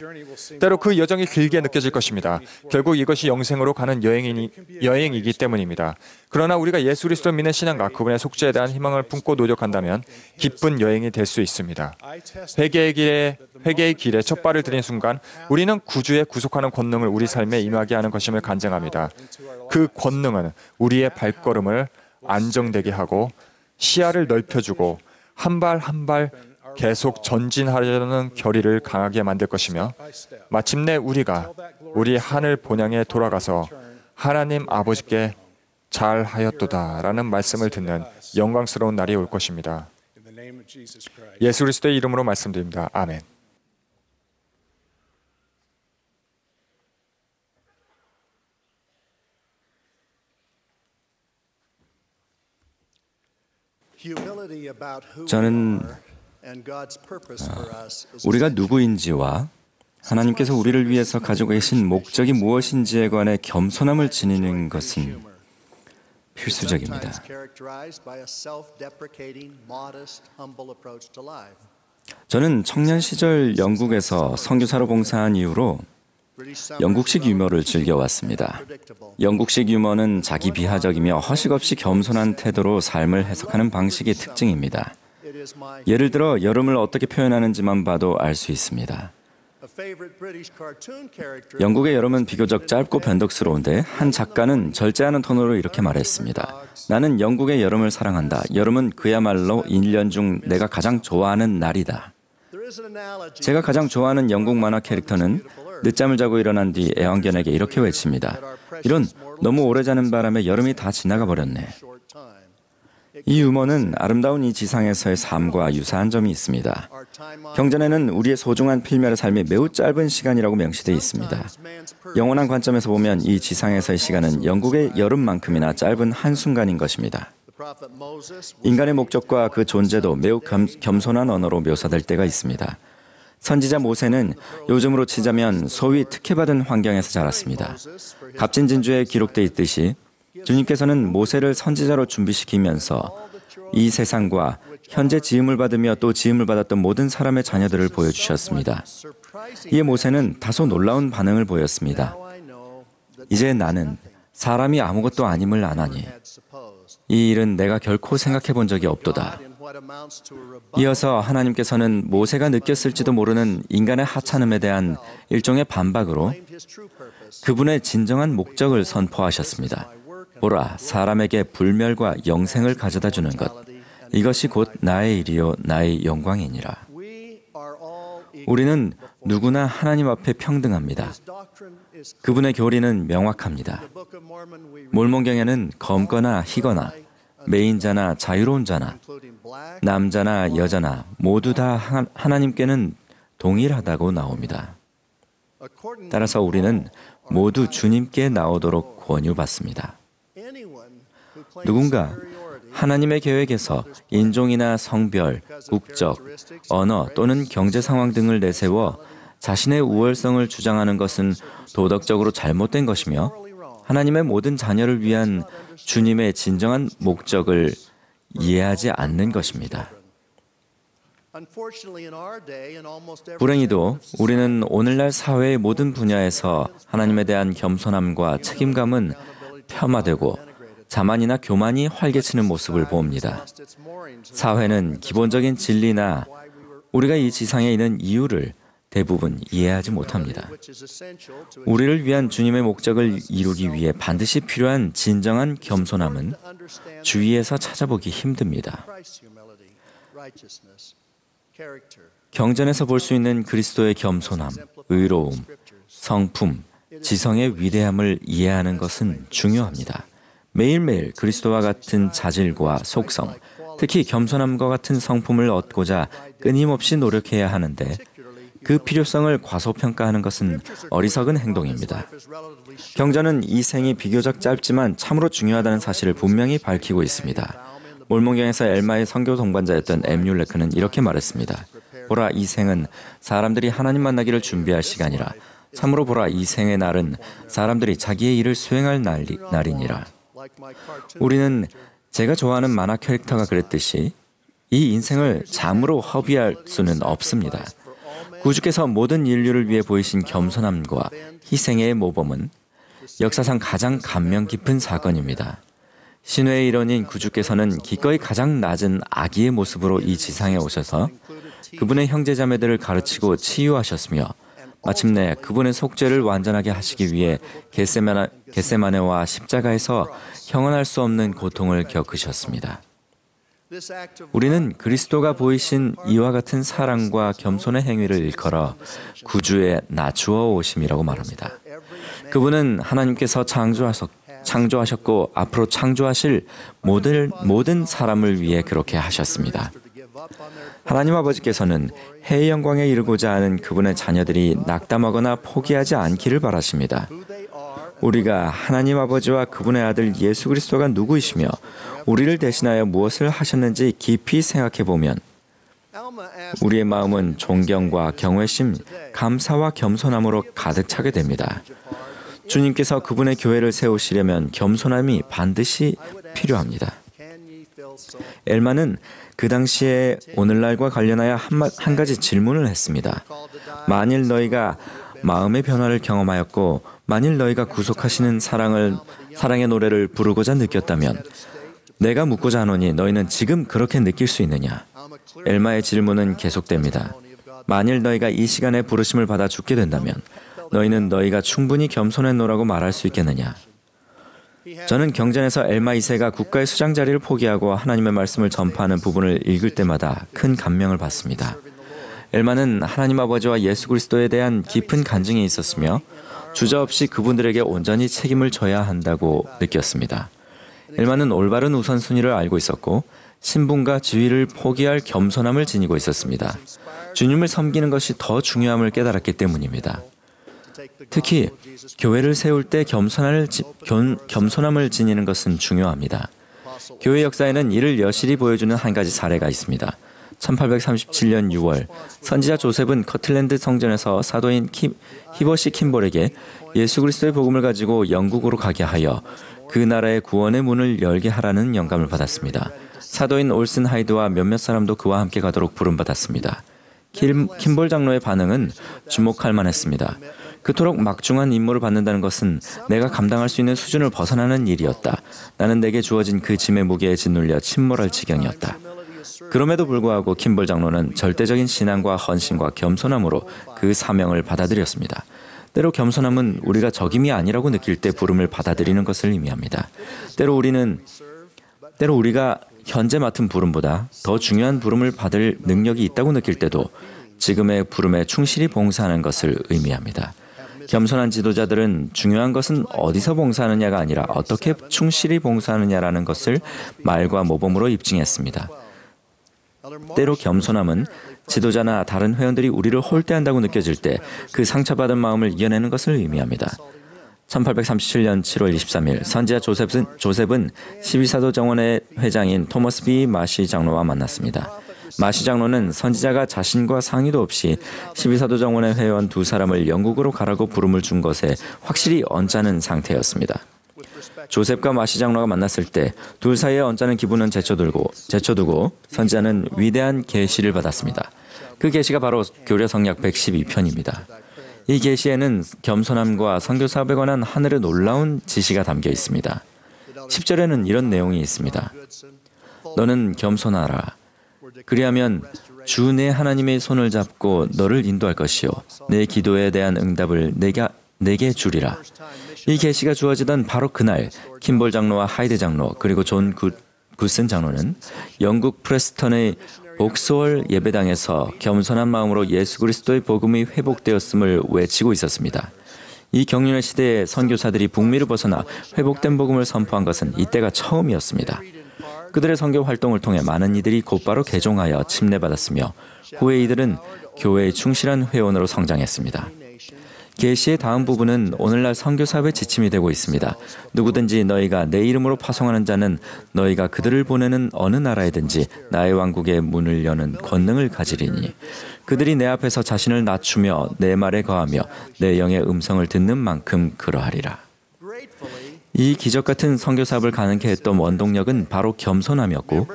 때로 그 여정이 길게 느껴질 것입니다. 결국 이것이 영생으로 가는 여행이기 때문입니다. 그러나 우리가 예수 그리스도를 믿는 신앙과 그분의 속죄에 대한 희망을 품고 노력한다면 기쁜 여행이 될 수 있습니다. 회개의 길에 첫 발을 들인 순간 우리는 구주의 구속하는 권능을 우리 삶에 임하게 하는 것임을 간증합니다. 그 권능은 우리의 발걸음을 안정되게 하고 시야를 넓혀주고 한 발 한 발 계속 전진하려는 결의를 강하게 만들 것이며 마침내 우리가 우리 하늘 본향에 돌아가서 하나님 아버지께 잘하였도다라는 말씀을 듣는 영광스러운 날이 올 것입니다. 예수 그리스도의 이름으로 말씀드립니다. 아멘. 저는 우리가 누구인지와 하나님께서 우리를 위해서 가지고 계신 목적이 무엇인지에 관해 겸손함을 지니는 것은 필수적입니다. 저는 청년 시절 영국에서 선교사로 봉사한 이후로 영국식 유머를 즐겨왔습니다. 영국식 유머는 자기 비하적이며 허식 없이 겸손한 태도로 삶을 해석하는 방식이 특징입니다. 예를 들어 여름을 어떻게 표현하는지만 봐도 알 수 있습니다. 영국의 여름은 비교적 짧고 변덕스러운데 한 작가는 절제하는 톤으로 이렇게 말했습니다. 나는 영국의 여름을 사랑한다. 여름은 그야말로 1년 중 내가 가장 좋아하는 날이다. 제가 가장 좋아하는 영국 만화 캐릭터는 늦잠을 자고 일어난 뒤 애완견에게 이렇게 외칩니다. 이런 너무 오래 자는 바람에 여름이 다 지나가 버렸네. 이 유머는 아름다운 이 지상에서의 삶과 유사한 점이 있습니다. 경전에는 우리의 소중한 필멸의 삶이 매우 짧은 시간이라고 명시되어 있습니다. 영원한 관점에서 보면 이 지상에서의 시간은 영국의 여름만큼이나 짧은 한순간인 것입니다. 인간의 목적과 그 존재도 매우 겸손한 언어로 묘사될 때가 있습니다. 선지자 모세는 요즘으로 치자면 소위 특혜받은 환경에서 자랐습니다. 갑진진주에 기록되어 있듯이 주님께서는 모세를 선지자로 준비시키면서 이 세상과 현재 지음을 받으며 또 지음을 받았던 모든 사람의 자녀들을 보여주셨습니다. 이에 모세는 다소 놀라운 반응을 보였습니다. 이제 나는 사람이 아무것도 아님을 아나니 이 일은 내가 결코 생각해 본 적이 없도다. 이어서 하나님께서는 모세가 느꼈을지도 모르는 인간의 하찮음에 대한 일종의 반박으로 그분의 진정한 목적을 선포하셨습니다. 보라, 사람에게 불멸과 영생을 가져다 주는 것. 이것이 곧 나의 일이요 나의 영광이니라. 우리는 누구나 하나님 앞에 평등합니다. 그분의 교리는 명확합니다. 몰몬경에는 검거나 희거나 매인자나 자유로운 자나 남자나 여자나 모두 다 하나님께는 동일하다고 나옵니다. 따라서 우리는 모두 주님께 나오도록 권유받습니다. 누군가 하나님의 계획에서 인종이나 성별, 국적, 언어 또는 경제 상황 등을 내세워 자신의 우월성을 주장하는 것은 도덕적으로 잘못된 것이며 하나님의 모든 자녀를 위한 주님의 진정한 목적을 이해하지 않는 것입니다. 불행히도 우리는 오늘날 사회의 모든 분야에서 하나님에 대한 겸손함과 책임감은 폄하되고 자만이나 교만이 활개치는 모습을 봅니다. 사회는 기본적인 진리나 우리가 이 지상에 있는 이유를 대부분 이해하지 못합니다. 우리를 위한 주님의 목적을 이루기 위해 반드시 필요한 진정한 겸손함은 주위에서 찾아보기 힘듭니다. 경전에서 볼 수 있는 그리스도의 겸손함, 의로움, 성품, 지성의 위대함을 이해하는 것은 중요합니다. 매일매일 그리스도와 같은 자질과 속성, 특히 겸손함과 같은 성품을 얻고자 끊임없이 노력해야 하는데 그 필요성을 과소평가하는 것은 어리석은 행동입니다. 경전은 이 생이 비교적 짧지만 참으로 중요하다는 사실을 분명히 밝히고 있습니다. 몰몬경에서 엘마의 선교 동반자였던 엠뮬레크는 이렇게 말했습니다. 보라, 이 생은 사람들이 하나님 만나기를 준비할 시간이라. 참으로 보라, 이 생의 날은 사람들이 자기의 일을 수행할 날이니라. 우리는 제가 좋아하는 만화 캐릭터가 그랬듯이 이 인생을 잠으로 허비할 수는 없습니다. 구주께서 모든 인류를 위해 보이신 겸손함과 희생의 모범은 역사상 가장 감명 깊은 사건입니다. 신화의 일원인 구주께서는 기꺼이 가장 낮은 아기의 모습으로 이 지상에 오셔서 그분의 형제자매들을 가르치고 치유하셨으며 마침내 그분의 속죄를 완전하게 하시기 위해 겟세마네와 십자가에서 형언할 수 없는 고통을 겪으셨습니다. 우리는 그리스도가 보이신 이와 같은 사랑과 겸손의 행위를 일컬어 구주의 낮추어 오심이라고 말합니다. 그분은 하나님께서 창조하셨고 앞으로 창조하실 모든 사람을 위해 그렇게 하셨습니다. 하나님 아버지께서는 해의 영광에 이르고자 하는 그분의 자녀들이 낙담하거나 포기하지 않기를 바라십니다. 우리가 하나님 아버지와 그분의 아들 예수 그리스도가 누구이시며 우리를 대신하여 무엇을 하셨는지 깊이 생각해 보면 우리의 마음은 존경과 경외심, 감사와 겸손함으로 가득 차게 됩니다. 주님께서 그분의 교회를 세우시려면 겸손함이 반드시 필요합니다. 엘마는 그 당시에 오늘날과 관련하여 한 가지 질문을 했습니다. 만일 너희가 마음의 변화를 경험하였고 만일 너희가 구속하시는 사랑의 노래를 부르고자 느꼈다면 내가 묻고자 하노니 너희는 지금 그렇게 느낄 수 있느냐? 엘마의 질문은 계속됩니다. 만일 너희가 이 시간에 부르심을 받아 죽게 된다면 너희는 너희가 충분히 겸손했노라고 말할 수 있겠느냐? 저는 경전에서 엘마 2세가 국가의 수장 자리를 포기하고 하나님의 말씀을 전파하는 부분을 읽을 때마다 큰 감명을 받습니다. 엘마는 하나님 아버지와 예수 그리스도에 대한 깊은 간증이 있었으며 주저없이 그분들에게 온전히 책임을 져야 한다고 느꼈습니다. 엘마는 올바른 우선순위를 알고 있었고 신분과 지위를 포기할 겸손함을 지니고 있었습니다. 주님을 섬기는 것이 더 중요함을 깨달았기 때문입니다. 특히 교회를 세울 때 겸손함을 지니는 것은 중요합니다. 교회 역사에는 이를 여실히 보여주는 한 가지 사례가 있습니다. 1837년 6월 선지자 조셉은 커틀랜드 성전에서 사도인 히버시 킴볼에게 예수 그리스도의 복음을 가지고 영국으로 가게 하여 그 나라의 구원의 문을 열게 하라는 영감을 받았습니다. 사도인 올슨 하이드와 몇몇 사람도 그와 함께 가도록 부름받았습니다. 킴볼 장로의 반응은 주목할 만했습니다. 그토록 막중한 임무를 받는다는 것은 내가 감당할 수 있는 수준을 벗어나는 일이었다. 나는 내게 주어진 그 짐의 무게에 짓눌려 침몰할 지경이었다. 그럼에도 불구하고 킴볼 장로는 절대적인 신앙과 헌신과 겸손함으로 그 사명을 받아들였습니다. 때로 겸손함은 우리가 적임이 아니라고 느낄 때 부름을 받아들이는 것을 의미합니다. 때로 우리가 현재 맡은 부름보다 더 중요한 부름을 받을 능력이 있다고 느낄 때도 지금의 부름에 충실히 봉사하는 것을 의미합니다. 겸손한 지도자들은 중요한 것은 어디서 봉사하느냐가 아니라 어떻게 충실히 봉사하느냐라는 것을 말과 모범으로 입증했습니다. 때로 겸손함은 지도자나 다른 회원들이 우리를 홀대한다고 느껴질 때 그 상처받은 마음을 이겨내는 것을 의미합니다. 1837년 7월 23일 선지자 조셉은 12사도 정원의 회장인 토머스 B. 마시 장로와 만났습니다. 마시 장로는 선지자가 자신과 상의도 없이 12사도 정원의 회원 두 사람을 영국으로 가라고 부름을 준 것에 확실히 언짢은 상태였습니다. 조셉과 마시 장로가 만났을 때 둘 사이의 언짢은 기분은 제쳐두고 선지자는 위대한 계시를 받았습니다. 그 계시가 바로 교려 성약 112편입니다. 이 계시에는 겸손함과 선교 사업에 관한 하늘의 놀라운 지시가 담겨 있습니다. 10절에는 이런 내용이 있습니다. 너는 겸손하라. 그리하면 주 내 하나님의 손을 잡고 너를 인도할 것이요 내 기도에 대한 응답을 내게 주리라. 이 계시가 주어지던 바로 그날 킴볼 장로와 하이드 장로 그리고 존 굿슨 장로는 영국 프레스턴의 복스월 예배당에서 겸손한 마음으로 예수 그리스도의 복음이 회복되었음을 외치고 있었습니다. 이 경륜의 시대에 선교사들이 북미를 벗어나 회복된 복음을 선포한 것은 이때가 처음이었습니다. 그들의 선교 활동을 통해 많은 이들이 곧바로 개종하여 침례받았으며 후에 이들은 교회의 충실한 회원으로 성장했습니다. 계시의 다음 부분은 오늘날 선교 사업의 지침이 되고 있습니다. 누구든지 너희가 내 이름으로 파송하는 자는 너희가 그들을 보내는 어느 나라에든지 나의 왕국의 문을 여는 권능을 가지리니 그들이 내 앞에서 자신을 낮추며 내 말에 거하며 내 영의 음성을 듣는 만큼 그러하리라. 이 기적 같은 선교 사업을 가능케 했던 원동력은 바로 겸손함이었고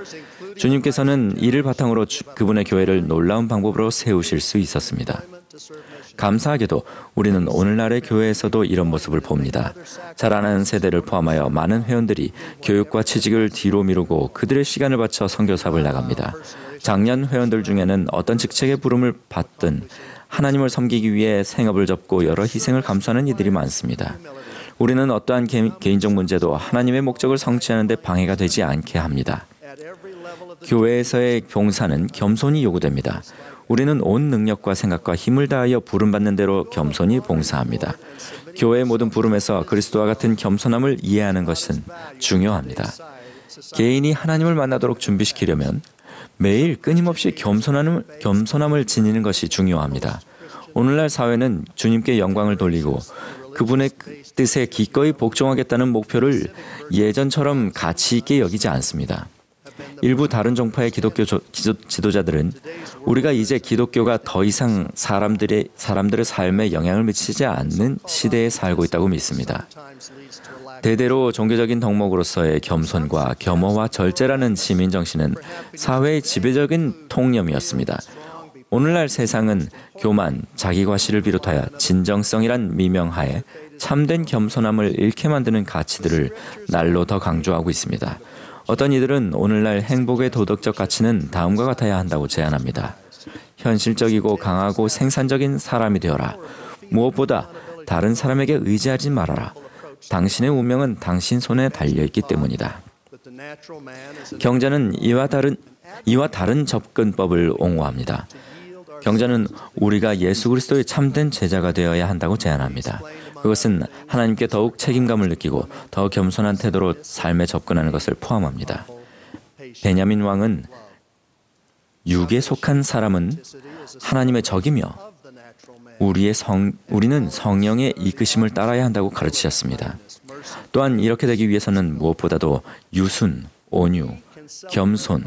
주님께서는 이를 바탕으로 그분의 교회를 놀라운 방법으로 세우실 수 있었습니다. 감사하게도 우리는 오늘날의 교회에서도 이런 모습을 봅니다. 자라나는 세대를 포함하여 많은 회원들이 교육과 취직을 뒤로 미루고 그들의 시간을 바쳐 선교 사업을 나갑니다. 작년 회원들 중에는 어떤 직책의 부름을 받든 하나님을 섬기기 위해 생업을 접고 여러 희생을 감수하는 이들이 많습니다. 우리는 어떠한 개인적 문제도 하나님의 목적을 성취하는 데 방해가 되지 않게 합니다. 교회에서의 봉사는 겸손이 요구됩니다. 우리는 온 능력과 생각과 힘을 다하여 부름받는 대로 겸손히 봉사합니다. 교회의 모든 부름에서 그리스도와 같은 겸손함을 이해하는 것은 중요합니다. 개인이 하나님을 만나도록 준비시키려면 매일 끊임없이 겸손함을 지니는 것이 중요합니다. 오늘날 사회는 주님께 영광을 돌리고 그분의 뜻에 기꺼이 복종하겠다는 목표를 예전처럼 가치 있게 여기지 않습니다. 일부 다른 종파의 기독교 지도자들은 우리가 이제 기독교가 더 이상 사람들의 삶에 영향을 미치지 않는 시대에 살고 있다고 믿습니다. 대대로 종교적인 덕목으로서의 겸손과 겸허와 절제라는 시민 정신은 사회의 지배적인 통념이었습니다. 오늘날 세상은 교만, 자기과시를 비롯하여 진정성이란 미명하에 참된 겸손함을 잃게 만드는 가치들을 날로 더 강조하고 있습니다. 어떤 이들은 오늘날 행복의 도덕적 가치는 다음과 같아야 한다고 제안합니다. 현실적이고 강하고 생산적인 사람이 되어라. 무엇보다 다른 사람에게 의지하지 말아라. 당신의 운명은 당신 손에 달려있기 때문이다. 경자는 이와 다른 접근법을 옹호합니다. 경자는 우리가 예수 그리스도의 참된 제자가 되어야 한다고 제안합니다. 그것은 하나님께 더욱 책임감을 느끼고 더 겸손한 태도로 삶에 접근하는 것을 포함합니다. 베냐민 왕은 육에 속한 사람은 하나님의 적이며 우리는 성령의 이끄심을 따라야 한다고 가르치셨습니다. 또한 이렇게 되기 위해서는 무엇보다도 유순, 온유, 겸손,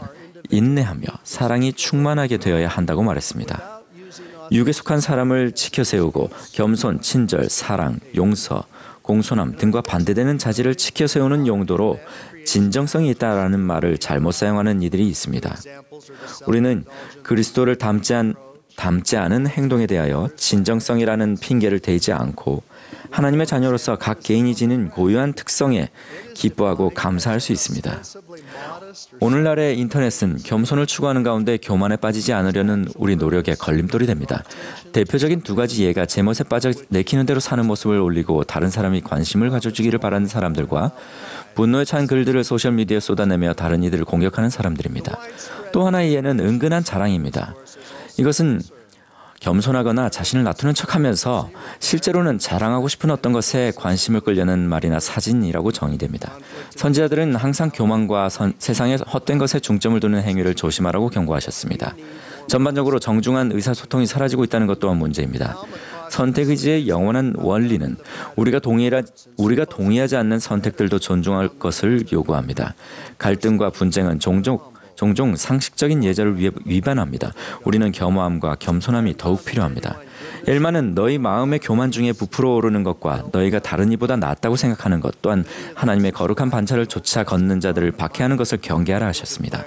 인내하며 사랑이 충만하게 되어야 한다고 말했습니다. 육에 속한 사람을 지켜세우고 겸손, 친절, 사랑, 용서, 공손함 등과 반대되는 자질을 지켜세우는 용도로 진정성이 있다라는 말을 잘못 사용하는 이들이 있습니다. 우리는 그리스도를 닮지 않은 행동에 대하여 진정성이라는 핑계를 대지 않고 하나님의 자녀로서 각 개인이 지닌 고유한 특성에 기뻐하고 감사할 수 있습니다. 오늘날의 인터넷은 겸손을 추구하는 가운데 교만에 빠지지 않으려는 우리 노력의 걸림돌이 됩니다. 대표적인 두 가지 예가 제멋에 빠져 내키는 대로 사는 모습을 올리고 다른 사람이 관심을 가져주기를 바라는 사람들과 분노에 찬 글들을 소셜미디어에 쏟아내며 다른 이들을 공격하는 사람들입니다. 또 하나의 예는 은근한 자랑입니다. 이것은 겸손하거나 자신을 낮추는 척하면서 실제로는 자랑하고 싶은 어떤 것에 관심을 끌려는 말이나 사진이라고 정의됩니다. 선지자들은 항상 교만과 세상의 헛된 것에 중점을 두는 행위를 조심하라고 경고하셨습니다. 전반적으로 정중한 의사소통이 사라지고 있다는 것 또한 문제입니다. 선택의지의 영원한 원리는 우리가 동의하지 않는 선택들도 존중할 것을 요구합니다. 갈등과 분쟁은 종종 상식적인 예절을 위반합니다. 우리는 겸허함과 겸손함이 더욱 필요합니다. 엘마는 너희 마음의 교만 중에 부풀어 오르는 것과 너희가 다른 이보다 낫다고 생각하는 것 또한 하나님의 거룩한 반차를 쫓아 걷는 자들을 박해하는 것을 경계하라 하셨습니다.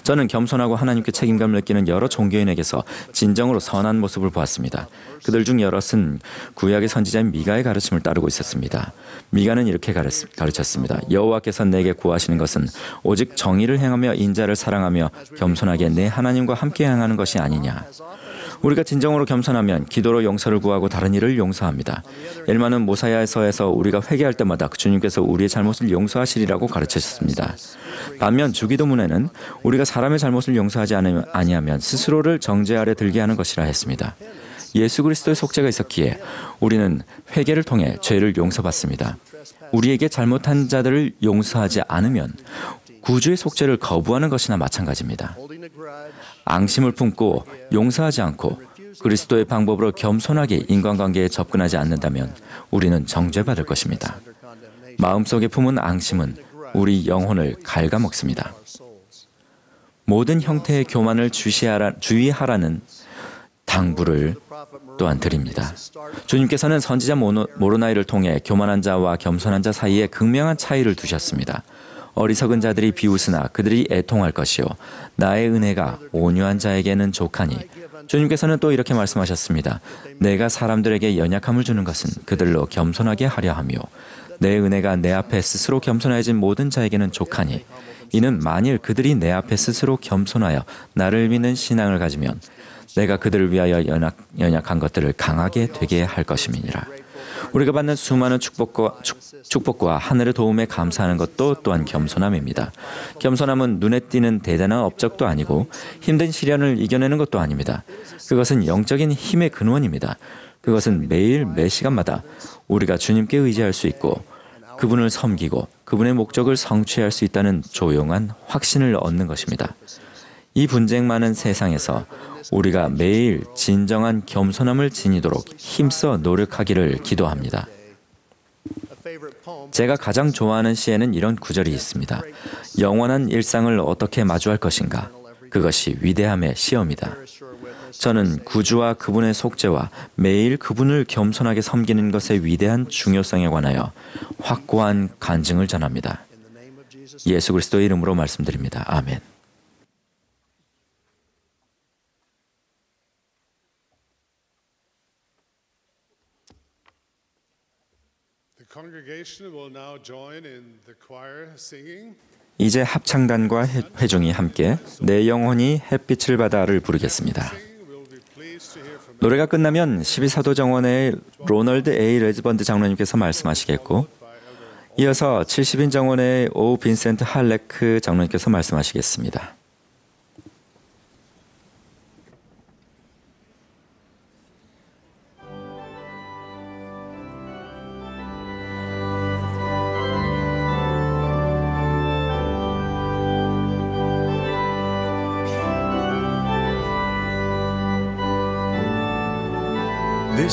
저는 겸손하고 하나님께 책임감을 느끼는 여러 종교인에게서 진정으로 선한 모습을 보았습니다. 그들 중 여럿은 구약의 선지자인 미가의 가르침을 따르고 있었습니다. 미가는 이렇게 가르쳤습니다. 여호와께서 내게 구하시는 것은 오직 정의를 행하며 인자를 사랑하며 겸손하게 내 하나님과 함께 행하는 것이 아니냐. 우리가 진정으로 겸손하면 기도로 용서를 구하고 다른 이를 용서합니다. 엘마는 모사야서에서 우리가 회개할 때마다 주님께서 우리의 잘못을 용서하시리라고 가르치셨습니다. 반면 주기도문에는 우리가 사람의 잘못을 용서하지 아니하면 스스로를 정죄 아래 들게 하는 것이라 했습니다. 예수 그리스도의 속죄가 있었기에 우리는 회개를 통해 죄를 용서받습니다. 우리에게 잘못한 자들을 용서하지 않으면 구주의 속죄를 거부하는 것이나 마찬가지입니다. 앙심을 품고 용서하지 않고 그리스도의 방법으로 겸손하게 인간관계에 접근하지 않는다면 우리는 정죄받을 것입니다. 마음속에 품은 앙심은 우리 영혼을 갉아먹습니다. 모든 형태의 교만을 주의하라는 당부를 또한 드립니다. 주님께서는 선지자 모로나이를 통해 교만한 자와 겸손한 자 사이에 극명한 차이를 두셨습니다. 어리석은 자들이 비웃으나 그들이 애통할 것이요 나의 은혜가 온유한 자에게는 족하니. 주님께서는 또 이렇게 말씀하셨습니다. 내가 사람들에게 연약함을 주는 것은 그들로 겸손하게 하려 하며 내 은혜가 내 앞에 스스로 겸손해진 모든 자에게는 족하니. 이는 만일 그들이 내 앞에 스스로 겸손하여 나를 믿는 신앙을 가지면 내가 그들을 위하여 연약한 것들을 강하게 되게 할 것임이니라. 우리가 받는 수많은 축복과 하늘의 도움에 감사하는 것도 또한 겸손함입니다. 겸손함은 눈에 띄는 대단한 업적도 아니고 힘든 시련을 이겨내는 것도 아닙니다. 그것은 영적인 힘의 근원입니다. 그것은 매일 매 시간마다 우리가 주님께 의지할 수 있고 그분을 섬기고 그분의 목적을 성취할 수 있다는 조용한 확신을 얻는 것입니다. 이 분쟁 많은 세상에서 우리가 매일 진정한 겸손함을 지니도록 힘써 노력하기를 기도합니다. 제가 가장 좋아하는 시에는 이런 구절이 있습니다. 영원한 일상을 어떻게 마주할 것인가? 그것이 위대함의 시험이다. 저는 구주와 그분의 속죄와 매일 그분을 겸손하게 섬기는 것의 위대한 중요성에 관하여 확고한 간증을 전합니다. 예수 그리스도의 이름으로 말씀드립니다. 아멘. 이제 합창단과 회중이 함께 내 영혼이 햇빛을 받아를 부르겠습니다. 노래가 끝나면 12사도 정원의 로널드 A. 레즈번드 장로님께서 말씀하시겠고 이어서 70인 정원의 오 빈센트 할레크 장로님께서 말씀하시겠습니다.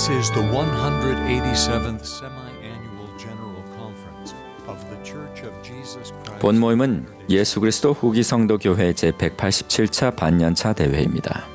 This is the 187th semi-annual General Conference of the Church of Jesus Christ. 본 모임은 예수 그리스도 후기 성도 교회 제187차 반년차 대회입니다.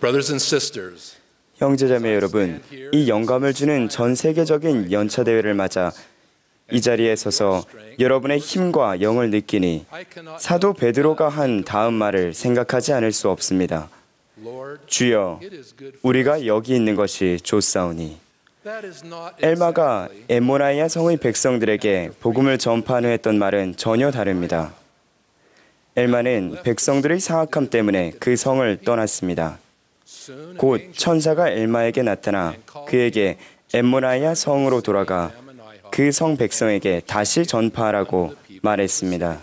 Brothers and sisters, 형제자매 여러분, 이 영감을 주는 전 세계적인 연차 대회를 맞아 이 자리에 서서 여러분의 힘과 영을 느끼니 사도 베드로가 한 다음 말을 생각하지 않을 수 없습니다. 주여, 우리가 여기 있는 것이 좋사오니. 엘마가 엠모나이아 성의 백성들에게 복음을 전파한 후 했던 말은 전혀 다릅니다. 엘마는 백성들의 사악함 때문에 그 성을 떠났습니다. 곧 천사가 엘마에게 나타나 그에게 엠모나이아 성으로 돌아가 그 성 백성에게 다시 전파하라고 말했습니다.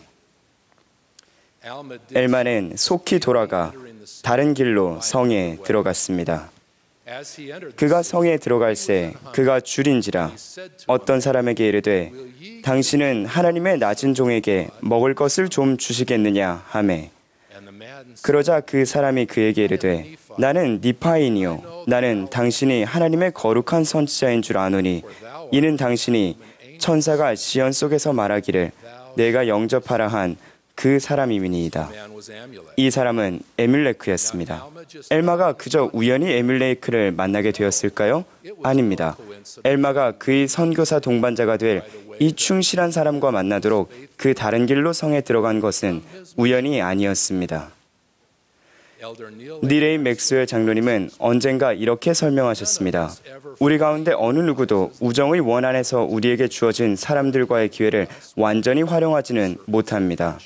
엘마는 속히 돌아가 다른 길로 성에 들어갔습니다. 그가 성에 들어갈새 그가 줄인지라 어떤 사람에게 이르되 당신은 하나님의 낮은 종에게 먹을 것을 좀 주시겠느냐 하매 그러자 그 사람이 그에게 이르되 나는 니파인이요 나는 당신이 하나님의 거룩한 선지자인 줄 아노니 이는 당신이 천사가 시연 속에서 말하기를 내가 영접하라 한 그 사람이니이다. 이 사람은 에밀레크였습니다. 엘마가 그저 우연히 에밀레크를 만나게 되었을까요? 아닙니다. 엘마가 그의 선교사 동반자가 될 이 충실한 사람과 만나도록 그 다른 길로 성에 들어간 것은 우연이 아니었습니다. 니레이 맥스웰 장로님은 언젠가 이렇게 설명하셨습니다. 우리 가운데 어느 누구도 우정의 원 안에서 우리에게 주어진 사람들과의 기회를 완전히 활용하지는 못합니다.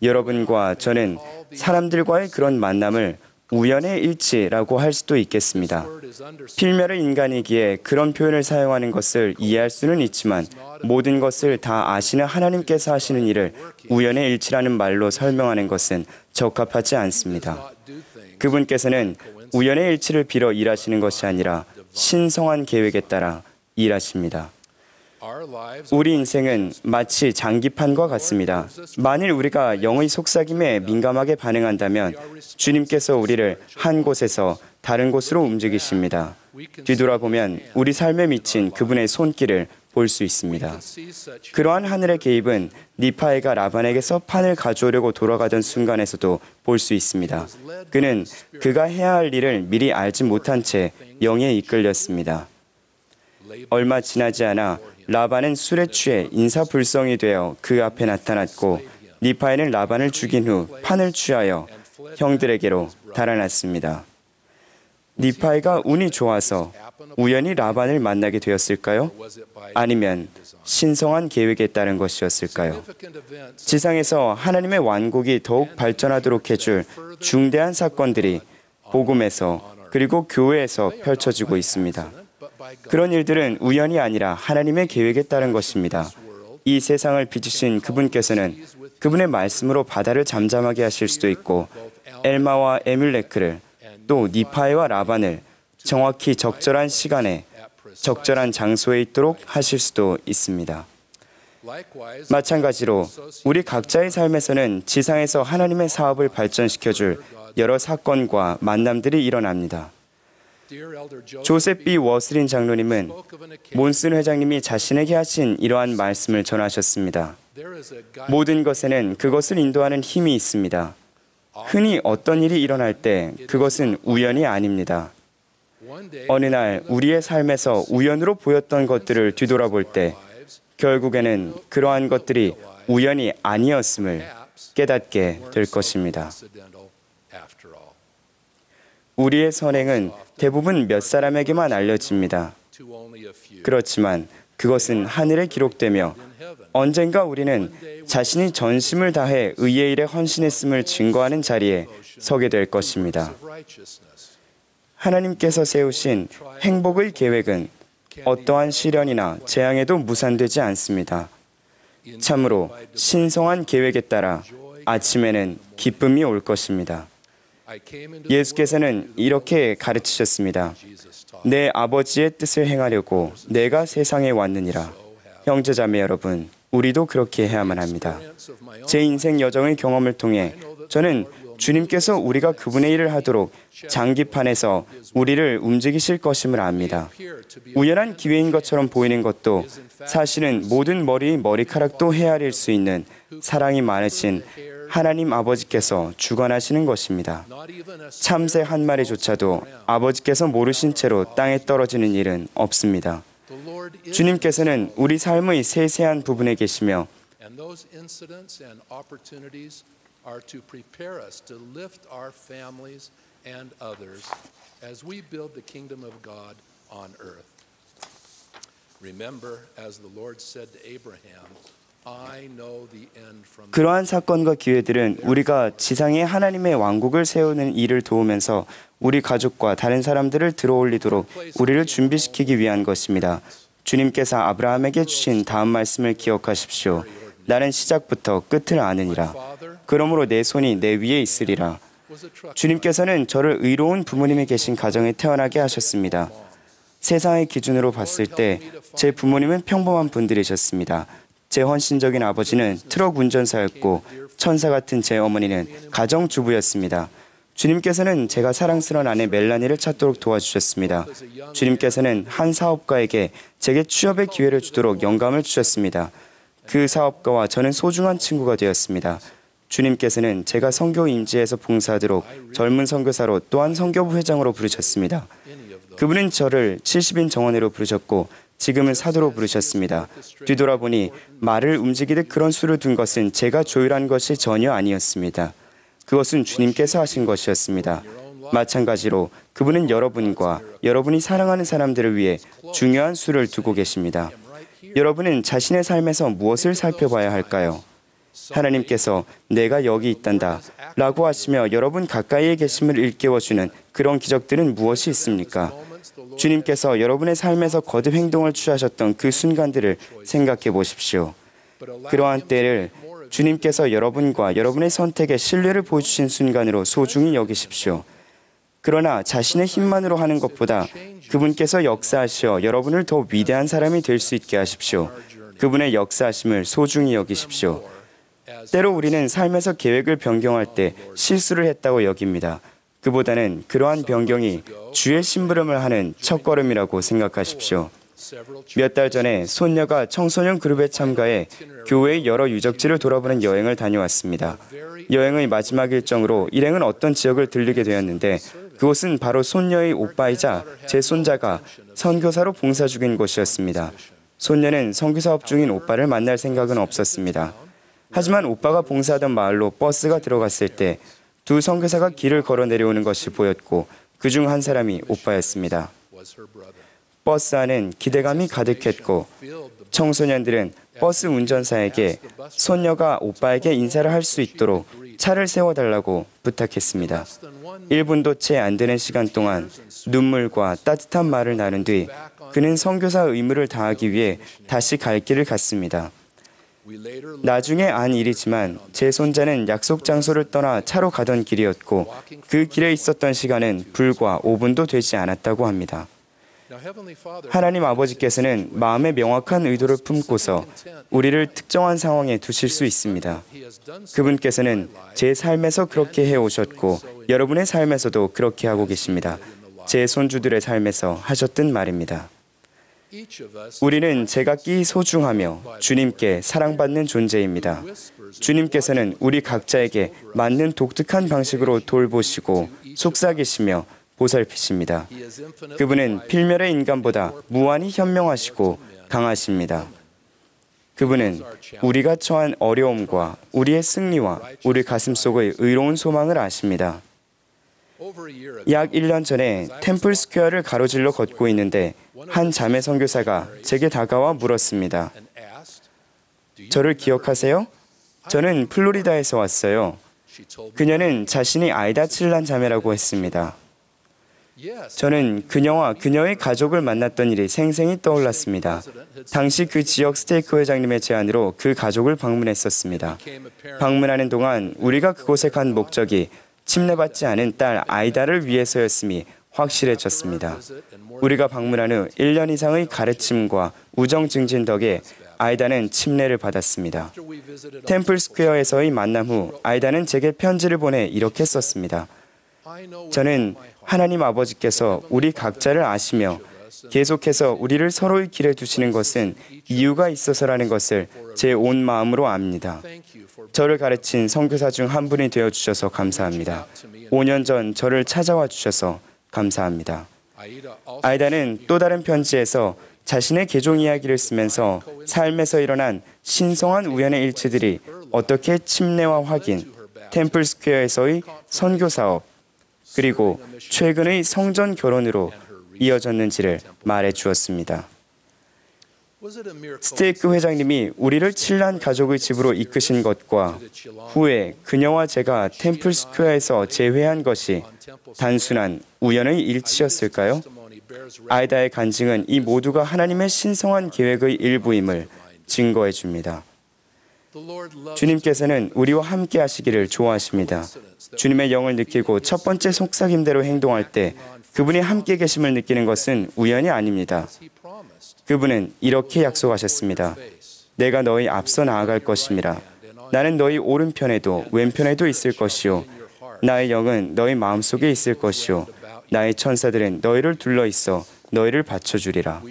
여러분과 저는 사람들과의 그런 만남을 우연의 일치라고 할 수도 있겠습니다. 필멸의 인간이기에 그런 표현을 사용하는 것을 이해할 수는 있지만 모든 것을 다 아시는 하나님께서 하시는 일을 우연의 일치라는 말로 설명하는 것은 적합하지 않습니다. 그분께서는 우연의 일치를 빌어 일하시는 것이 아니라 신성한 계획에 따라 일하십니다. 우리 인생은 마치 장기판과 같습니다. 만일 우리가 영의 속삭임에 민감하게 반응한다면 주님께서 우리를 한 곳에서 다른 곳으로 움직이십니다. 뒤돌아보면 우리 삶에 미친 그분의 손길을 볼 수 있습니다. 그러한 하늘의 개입은 니파에가 라반에게서 판을 가져오려고 돌아가던 순간에서도 볼 수 있습니다. 그는 그가 해야 할 일을 미리 알지 못한 채 영에 이끌렸습니다. 얼마 지나지 않아 라반은 술에 취해 인사불성이 되어 그 앞에 나타났고 니파에는 라반을 죽인 후 판을 취하여 형들에게로 달아났습니다. 니파에가 운이 좋아서 우연히 라반을 만나게 되었을까요? 아니면 신성한 계획에 따른 것이었을까요? 지상에서 하나님의 왕국이 더욱 발전하도록 해줄 중대한 사건들이 복음에서 그리고 교회에서 펼쳐지고 있습니다. 그런 일들은 우연이 아니라 하나님의 계획에 따른 것입니다. 이 세상을 빚으신 그분께서는 그분의 말씀으로 바다를 잠잠하게 하실 수도 있고 엘마와 에밀레크를 또 니파에와 라반을 정확히 적절한 시간에 적절한 장소에 있도록 하실 수도 있습니다. 마찬가지로 우리 각자의 삶에서는 지상에서 하나님의 사업을 발전시켜줄 여러 사건과 만남들이 일어납니다. 조셉 B. 워슬린 장로님은 몬슨 회장님이 자신에게 하신 이러한 말씀을 전하셨습니다. 모든 것에는 그것을 인도하는 힘이 있습니다. 흔히 어떤 일이 일어날 때 그것은 우연이 아닙니다. 어느 날 우리의 삶에서 우연으로 보였던 것들을 뒤돌아볼 때 결국에는 그러한 것들이 우연이 아니었음을 깨닫게 될 것입니다. 우리의 선행은 대부분 몇 사람에게만 알려집니다. 그렇지만 그것은 하늘에 기록되며 언젠가 우리는 자신이 전심을 다해 의의 일에 헌신했음을 증거하는 자리에 서게 될 것입니다. 하나님께서 세우신 행복의 계획은 어떠한 시련이나 재앙에도 무산되지 않습니다. 참으로 신성한 계획에 따라 아침에는 기쁨이 올 것입니다. 예수께서는 이렇게 가르치셨습니다. 내 아버지의 뜻을 행하려고 내가 세상에 왔느니라. 형제자매 여러분, 우리도 그렇게 해야만 합니다. 제 인생 여정의 경험을 통해 저는 주님께서 우리가 그분의 일을 하도록 장기판에서 우리를 움직이실 것임을 압니다. 우연한 기회인 것처럼 보이는 것도 사실은 모든 머리의 머리카락도 헤아릴 수 있는 사랑이 많으신 하나님 아버지께서 주관하시는 것입니다. 참새 한 마리조차도 아버지께서 모르신 채로 땅에 떨어지는 일은 없습니다. 주님께서는 우리 삶의 세세한 부분에 계시며 And those incidents and opportunities are to prepare us to lift our families and others as we build the kingdom of God on earth. Remember, as the Lord said to Abraham, I know the end from the 그러한 사건과 기회들은 우리가 지상에 하나님의 왕국을 세우는 일을 도우면서 우리 가족과 다른 사람들을 들어올리도록 우리를 준비시키기 위한 것입니다. 주님께서 아브라함에게 주신 다음 말씀을 기억하십시오. 나는 시작부터 끝을 아느니라. 그러므로 내 손이 내 위에 있으리라. 주님께서는 저를 의로운 부모님이 계신 가정에 태어나게 하셨습니다. 세상의 기준으로 봤을 때 제 부모님은 평범한 분들이셨습니다. 제 헌신적인 아버지는 트럭 운전사였고 천사 같은 제 어머니는 가정주부였습니다. 주님께서는 제가 사랑스러운 아내 멜라니를 찾도록 도와주셨습니다. 주님께서는 한 사업가에게 제게 취업의 기회를 주도록 영감을 주셨습니다. 그 사업가와 저는 소중한 친구가 되었습니다. 주님께서는 제가 선교 임지에서 봉사하도록 젊은 선교사로 또한 선교부 회장으로 부르셨습니다. 그분은 저를 70인 정원회로 부르셨고 지금은 사도로 부르셨습니다. 뒤돌아보니 말을 움직이듯 그런 수를 둔 것은 제가 조율한 것이 전혀 아니었습니다. 그것은 주님께서 하신 것이었습니다. 마찬가지로 그분은 여러분과 여러분이 사랑하는 사람들을 위해 중요한 수를 두고 계십니다. 여러분은 자신의 삶에서 무엇을 살펴봐야 할까요? 하나님께서 내가 여기 있단다 라고 하시며 여러분 가까이에 계심을 일깨워주는 그런 기적들은 무엇이 있습니까? 주님께서 여러분의 삶에서 거듭 행동을 취하셨던 그 순간들을 생각해 보십시오. 그러한 때를 주님께서 여러분과 여러분의 선택에 신뢰를 보여주신 순간으로 소중히 여기십시오. 그러나 자신의 힘만으로 하는 것보다 그분께서 역사하시어 여러분을 더 위대한 사람이 될 수 있게 하십시오. 그분의 역사하심을 소중히 여기십시오. 때로 우리는 삶에서 계획을 변경할 때 실수를 했다고 여깁니다. 그보다는 그러한 변경이 주의 심부름을 하는 첫걸음이라고 생각하십시오. 몇 달 전에 손녀가 청소년 그룹에 참가해 교회의 여러 유적지를 돌아보는 여행을 다녀왔습니다. 여행의 마지막 일정으로 일행은 어떤 지역을 들르게 되었는데 그곳은 바로 손녀의 오빠이자 제 손자가 선교사로 봉사 중인 곳이었습니다. 손녀는 선교사업 중인 오빠를 만날 생각은 없었습니다. 하지만 오빠가 봉사하던 마을로 버스가 들어갔을 때 두 선교사가 길을 걸어 내려오는 것이 보였고 그중 한 사람이 오빠였습니다. 버스 안은 기대감이 가득했고 청소년들은 버스 운전사에게 손녀가 오빠에게 인사를 할 수 있도록 차를 세워달라고 부탁했습니다. 1분도 채 안 되는 시간 동안 눈물과 따뜻한 말을 나눈 뒤 그는 선교사 의무를 다하기 위해 다시 갈 길을 갔습니다. 나중에 안 일이지만 제 손자는 약속 장소를 떠나 차로 가던 길이었고 그 길에 있었던 시간은 불과 5분도 되지 않았다고 합니다. 하나님 아버지께서는 마음의 명확한 의도를 품고서 우리를 특정한 상황에 두실 수 있습니다. 그분께서는 제 삶에서 그렇게 해오셨고 여러분의 삶에서도 그렇게 하고 계십니다. 제 손주들의 삶에서 하셨던 말입니다. 우리는 제각기 소중하며 주님께 사랑받는 존재입니다. 주님께서는 우리 각자에게 맞는 독특한 방식으로 돌보시고 속삭이시며 보살피십니다. 그분은 필멸의 인간보다 무한히 현명하시고 강하십니다. 그분은 우리가 처한 어려움과 우리의 승리와 우리 가슴속의 의로운 소망을 아십니다. 약 1년 전에 템플 스퀘어를 가로질러 걷고 있는데 한 자매 선교사가 제게 다가와 물었습니다. 저를 기억하세요? 저는 플로리다에서 왔어요. 그녀는 자신이 아이다 칠란 자매라고 했습니다. 저는 그녀와 그녀의 가족을 만났던 일이 생생히 떠올랐습니다. 당시 그 지역 스테이크 회장님의 제안으로 그 가족을 방문했었습니다. 방문하는 동안 우리가 그곳에 간 목적이 침례받지 않은 딸 아이다를 위해서였음이 확실해졌습니다. 우리가 방문한 후 1년 이상의 가르침과 우정 증진 덕에 아이다는 침례를 받았습니다. 템플 스퀘어에서의 만남 후 아이다는 제게 편지를 보내 이렇게 썼습니다. 저는 하나님 아버지께서 우리 각자를 아시며 계속해서 우리를 서로의 길에 두시는 것은 이유가 있어서라는 것을 제 온 마음으로 압니다. 저를 가르친 선교사 중 한 분이 되어 주셔서 감사합니다. 5년 전 저를 찾아와 주셔서 감사합니다. 아이다는 또 다른 편지에서 자신의 개종 이야기를 쓰면서 삶에서 일어난 신성한 우연의 일치들이 어떻게 침례와 확인, 템플 스퀘어에서의 선교 사업, 그리고 최근의 성전 결혼으로 이어졌는지를 말해 주었습니다. 스테이크 회장님이 우리를 칠란 가족의 집으로 이끄신 것과 후에 그녀와 제가 템플 스퀘어에서 재회한 것이 단순한 우연의 일치였을까요? 아이다의 간증은 이 모두가 하나님의 신성한 계획의 일부임을 증거해 줍니다. 주님께서는 우리와 함께 하시기를 좋아하십니다. 주님의 영을 느끼고 첫 번째 속삭임대로 행동할 때 그분이 함께 계심을 느끼는 것은 우연이 아닙니다. 그분은 이렇게 약속하셨습니다. 내가 너희 앞서 나아갈 것임이라. 나는 너희 오른편에도 왼편에도 있을 것이요. 나의 영은 너희 마음속에 있을 것이요. 나의 천사들은 너희를 둘러있어 너희를 받쳐주리라.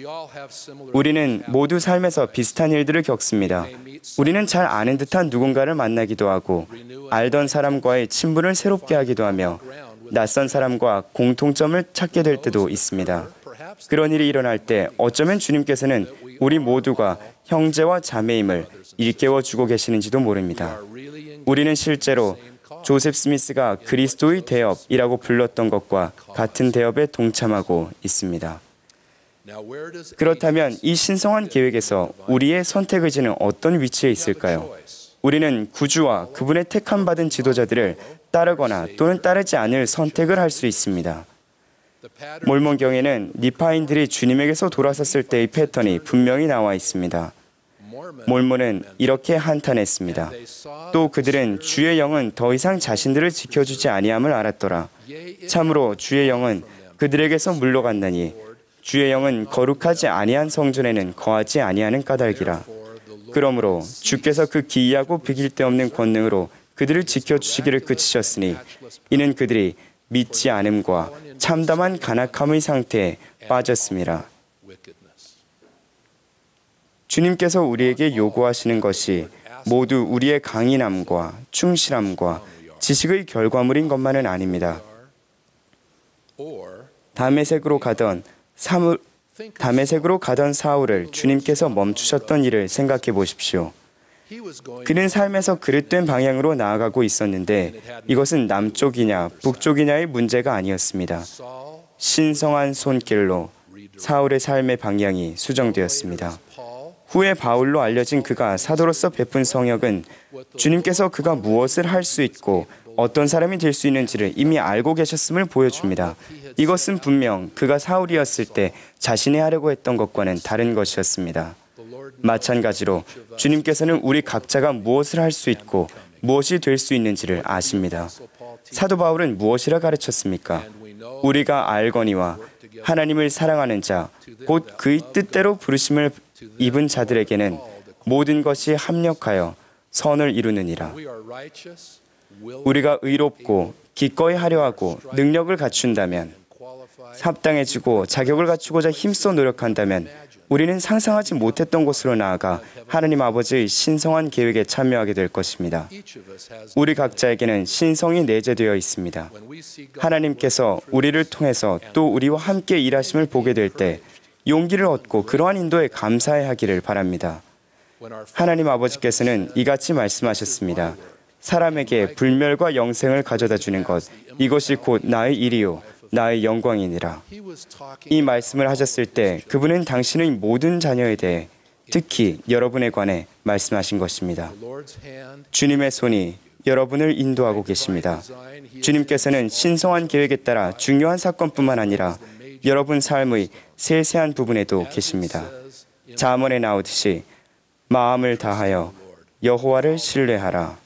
우리는 모두 삶에서 비슷한 일들을 겪습니다. 우리는 잘 아는 듯한 누군가를 만나기도 하고 알던 사람과의 친분을 새롭게 하기도 하며 낯선 사람과 공통점을 찾게 될 때도 있습니다. 그런 일이 일어날 때 어쩌면 주님께서는 우리 모두가 형제와 자매임을 일깨워 주고 계시는지도 모릅니다. 우리는 실제로 조셉 스미스가 그리스도의 대업이라고 불렀던 것과 같은 대업에 동참하고 있습니다. 그렇다면 이 신성한 계획에서 우리의 선택 의지는 어떤 위치에 있을까요? 우리는 구주와 그분의 택함 받은 지도자들을 따르거나 또는 따르지 않을 선택을 할 수 있습니다. 몰몬경에는 니파인들이 주님에게서 돌아섰을 때의 패턴이 분명히 나와 있습니다. 몰몬은 이렇게 한탄했습니다. 또 그들은 주의 영은 더 이상 자신들을 지켜주지 아니함을 알았더라. 참으로 주의 영은 그들에게서 물러갔나니 주의 영은 거룩하지 아니한 성전에는 거하지 아니하는 까닭이라. 그러므로 주께서 그 기이하고 비길 데 없는 권능으로 그들을 지켜주시기를 그치셨으니 이는 그들이 믿지 않음과 참담한 간악함의 상태에 빠졌음이라. 주님께서 우리에게 요구하시는 것이 모두 우리의 강인함과 충실함과 지식의 결과물인 것만은 아닙니다. 다메섹으로 가던 사울을 주님께서 멈추셨던 일을 생각해 보십시오. 그는 삶에서 그릇된 방향으로 나아가고 있었는데 이것은 남쪽이냐 북쪽이냐의 문제가 아니었습니다. 신성한 손길로 사울의 삶의 방향이 수정되었습니다. 후에 바울로 알려진 그가 사도로서 베푼 성역은 주님께서 그가 무엇을 할 수 있고 어떤 사람이 될 수 있는지를 이미 알고 계셨음을 보여줍니다. 이것은 분명 그가 사울이었을 때 자신이 하려고 했던 것과는 다른 것이었습니다. 마찬가지로 주님께서는 우리 각자가 무엇을 할 수 있고 무엇이 될 수 있는지를 아십니다. 사도 바울은 무엇이라 가르쳤습니까? 우리가 알거니와 하나님을 사랑하는 자, 곧 그의 뜻대로 부르심을 입은 자들에게는 모든 것이 합력하여 선을 이루느니라. 우리가 의롭고 기꺼이 하려 하고 능력을 갖춘다면, 합당해지고 자격을 갖추고자 힘써 노력한다면 우리는 상상하지 못했던 곳으로 나아가 하나님 아버지의 신성한 계획에 참여하게 될 것입니다. 우리 각자에게는 신성이 내재되어 있습니다. 하나님께서 우리를 통해서 또 우리와 함께 일하심을 보게 될 때 용기를 얻고 그러한 인도에 감사해 하기를 바랍니다. 하나님 아버지께서는 이같이 말씀하셨습니다. 사람에게 불멸과 영생을 가져다 주는 것, 이것이 곧 나의 일이요 나의 영광이니라. 이 말씀을 하셨을 때 그분은 당신의 모든 자녀에 대해 특히 여러분에 관해 말씀하신 것입니다. 주님의 손이 여러분을 인도하고 계십니다. 주님께서는 신성한 계획에 따라 중요한 사건뿐만 아니라 여러분 삶의 세세한 부분에도 계십니다. 잠언에 나오듯이 마음을 다하여 여호와를 신뢰하라.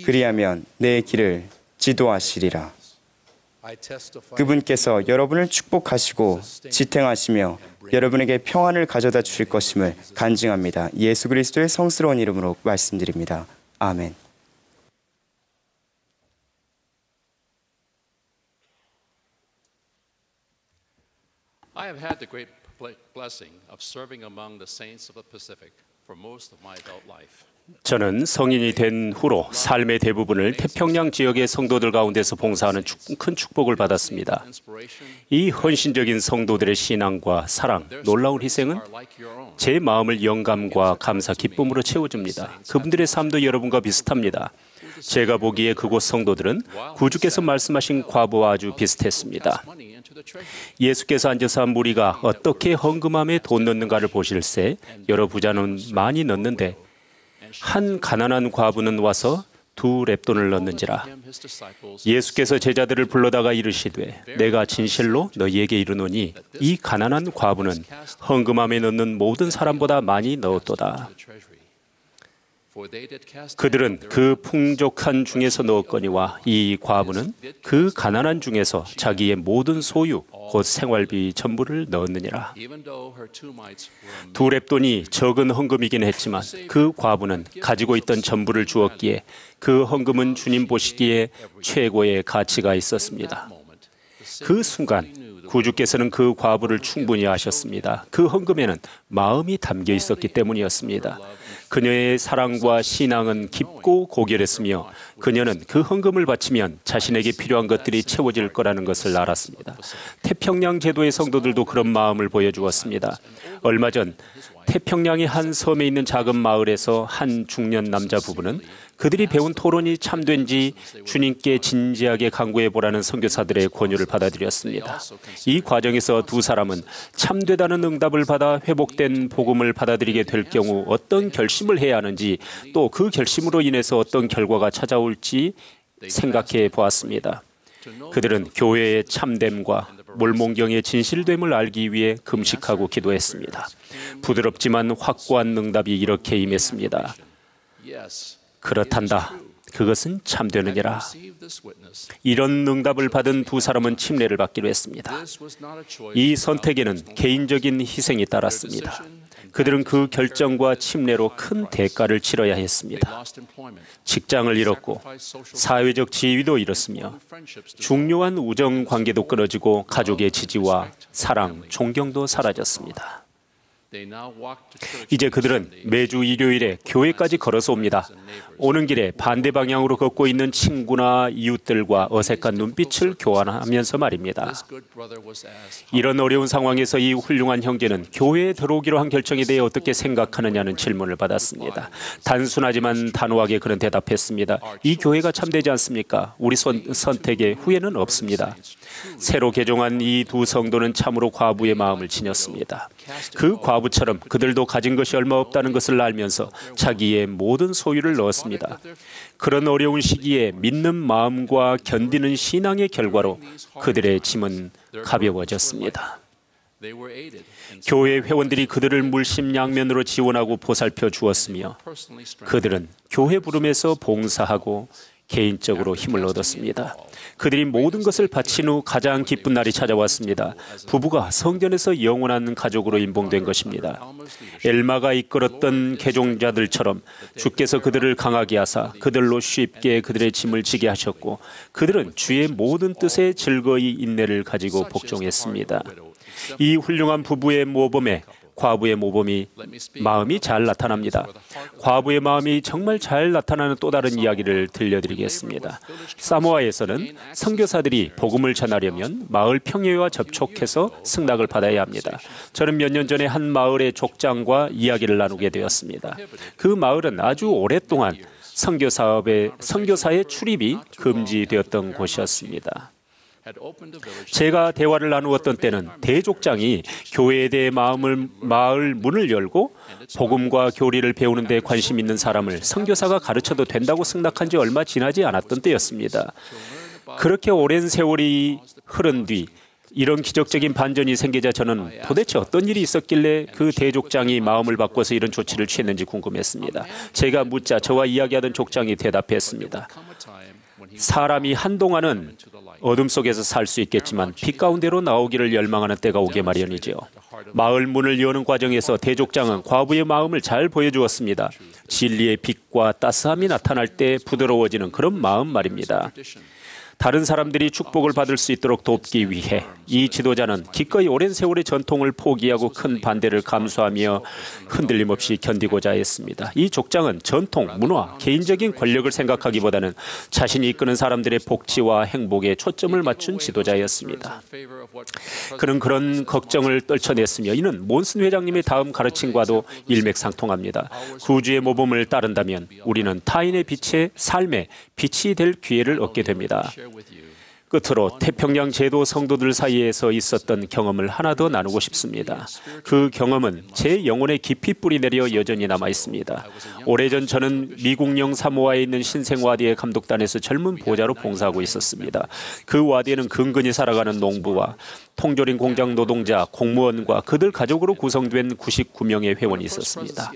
그리하면 내 길을 지도하시리라. 그분께서 여러분을 축복하시고 지탱하시며 여러분에게 평안을 가져다 주실 것임을 간증합니다. 예수 그리스도의 성스러운 이름으로 말씀드립니다. 아멘. I have had the great blessing of serving among the saints of the Pacific for most of my adult life. 저는 성인이 된 후로 삶의 대부분을 태평양 지역의 성도들 가운데서 봉사하는 큰 축복을 받았습니다. 이 헌신적인 성도들의 신앙과 사랑, 놀라운 희생은 제 마음을 영감과 감사, 기쁨으로 채워줍니다. 그분들의 삶도 여러분과 비슷합니다. 제가 보기에 그곳 성도들은 구주께서 말씀하신 과부와 아주 비슷했습니다. 예수께서 앉아서 한 무리가 어떻게 헌금함에 돈 넣는가를 보실새 여러 부자는 많이 넣는데 한 가난한 과부는 와서 2 렙돈을 넣는지라. 예수께서 제자들을 불러다가 이르시되 내가 진실로 너희에게 이르노니 이 가난한 과부는 헌금함에 넣는 모든 사람보다 많이 넣었도다. 그들은 그 풍족한 중에서 넣었거니와 이 과부는 그 가난한 중에서 자기의 모든 소유 곧 생활비 전부를 넣었느니라. 2 렙돈이 적은 헌금이긴 했지만 그 과부는 가지고 있던 전부를 주었기에 그 헌금은 주님 보시기에 최고의 가치가 있었습니다. 그 순간 구주께서는 그 과부를 충분히 아셨습니다. 그 헌금에는 마음이 담겨 있었기 때문이었습니다. 그녀의 사랑과 신앙은 깊고 고결했으며 그녀는 그 헌금을 바치면 자신에게 필요한 것들이 채워질 거라는 것을 알았습니다. 태평양 제도의 성도들도 그런 마음을 보여주었습니다. 얼마 전 태평양의 한 섬에 있는 작은 마을에서 한 중년 남자 부부는 그들이 배운 토론이 참된지 주님께 진지하게 강구해보라는 선교사들의 권유를 받아들였습니다. 이 과정에서 2 사람은 참되다는 응답을 받아 회복된 복음을 받아들이게 될 경우 어떤 결심을 해야 하는지 또 그 결심으로 인해서 어떤 결과가 찾아올지 생각해 보았습니다. 그들은 교회의 참됨과 몰몬경의 진실됨을 알기 위해 금식하고 기도했습니다. 부드럽지만 확고한 응답이 이렇게 임했습니다. 그렇단다. 그것은 참되느니라. 이런 응답을 받은 2 사람은 침례를 받기로 했습니다. 이 선택에는 개인적인 희생이 따랐습니다. 그들은 그 결정과 침례로 큰 대가를 치러야 했습니다. 직장을 잃었고 사회적 지위도 잃었으며 중요한 우정 관계도 끊어지고 가족의 지지와 사랑, 존경도 사라졌습니다. 이제 그들은 매주 일요일에 교회까지 걸어서 옵니다. 오는 길에 반대 방향으로 걷고 있는 친구나 이웃들과 어색한 눈빛을 교환하면서 말입니다. 이런 어려운 상황에서 이 훌륭한 형제는 교회에 들어오기로 한 결정에 대해 어떻게 생각하느냐는 질문을 받았습니다. 단순하지만 단호하게 그는 대답했습니다. 이 교회가 참되지 않습니까? 우리 선택에 후회는 없습니다. 새로 개종한 이 2 성도는 참으로 과부의 마음을 지녔습니다. 그 과부처럼 그들도 가진 것이 얼마 없다는 것을 알면서 자기의 모든 소유를 넣었습니다. 그런 어려운 시기에 믿는 마음과 견디는 신앙의 결과로 그들의 짐은 가벼워졌습니다. 교회 회원들이 그들을 물심양면으로 지원하고 보살펴 주었으며 그들은 교회 부름에서 봉사하고 개인적으로 힘을 얻었습니다. 그들이 모든 것을 바친 후 가장 기쁜 날이 찾아왔습니다. 부부가 성전에서 영원한 가족으로 임봉된 것입니다. 엘마가 이끌었던 개종자들처럼 주께서 그들을 강하게 하사 그들로 쉽게 그들의 짐을 지게 하셨고 그들은 주의 모든 뜻에 즐거이 인내를 가지고 복종했습니다. 이 훌륭한 부부의 모범에 과부의 모범이 마음이 잘 나타납니다. 과부의 마음이 정말 잘 나타나는 또 다른 이야기를 들려드리겠습니다. 사모아에서는 선교사들이 복음을 전하려면 마을 평예와 접촉해서 승낙을 받아야 합니다. 저는 몇 년 전에 한 마을의 족장과 이야기를 나누게 되었습니다. 그 마을은 아주 오랫동안 선교사의 출입이 금지되었던 곳이었습니다. 제가 대화를 나누었던 때는 대족장이 교회에 대해 마을 문을 열고 복음과 교리를 배우는 데 관심 있는 사람을 선교사가 가르쳐도 된다고 승낙한 지 얼마 지나지 않았던 때였습니다. 그렇게 오랜 세월이 흐른 뒤 이런 기적적인 반전이 생기자 저는 도대체 어떤 일이 있었길래 그 대족장이 마음을 바꿔서 이런 조치를 취했는지 궁금했습니다. 제가 묻자 저와 이야기하던 족장이 대답했습니다. 사람이 한동안은 어둠 속에서 살 수 있겠지만 빛 가운데로 나오기를 열망하는 때가 오게 마련이지요. 마을 문을 여는 과정에서 대족장은 과부의 마음을 잘 보여주었습니다. 진리의 빛과 따스함이 나타날 때 부드러워지는 그런 마음 말입니다. 다른 사람들이 축복을 받을 수 있도록 돕기 위해 이 지도자는 기꺼이 오랜 세월의 전통을 포기하고 큰 반대를 감수하며 흔들림 없이 견디고자 했습니다. 이 족장은 전통, 문화, 개인적인 권력을 생각하기보다는 자신이 이끄는 사람들의 복지와 행복에 초점을 맞춘 지도자였습니다. 그는 그런 걱정을 떨쳐냈으며 이는 몬슨 회장님의 다음 가르침과도 일맥상통합니다. 구주의 모범을 따른다면 우리는 타인의 빛의 삶에 빛이 될 기회를 얻게 됩니다. 끝으로 태평양 제도 성도들 사이에서 있었던 경험을 하나 더 나누고 싶습니다. 그 경험은 제 영혼에 깊이 뿌리내려 여전히 남아 있습니다. 오래전 저는 미국령 사모아에 있는 신생와디의 감독단에서 젊은 보좌로 봉사하고 있었습니다. 그 와디에는 근근히 살아가는 농부와 통조림 공장 노동자, 공무원과 그들 가족으로 구성된 99명의 회원이 있었습니다.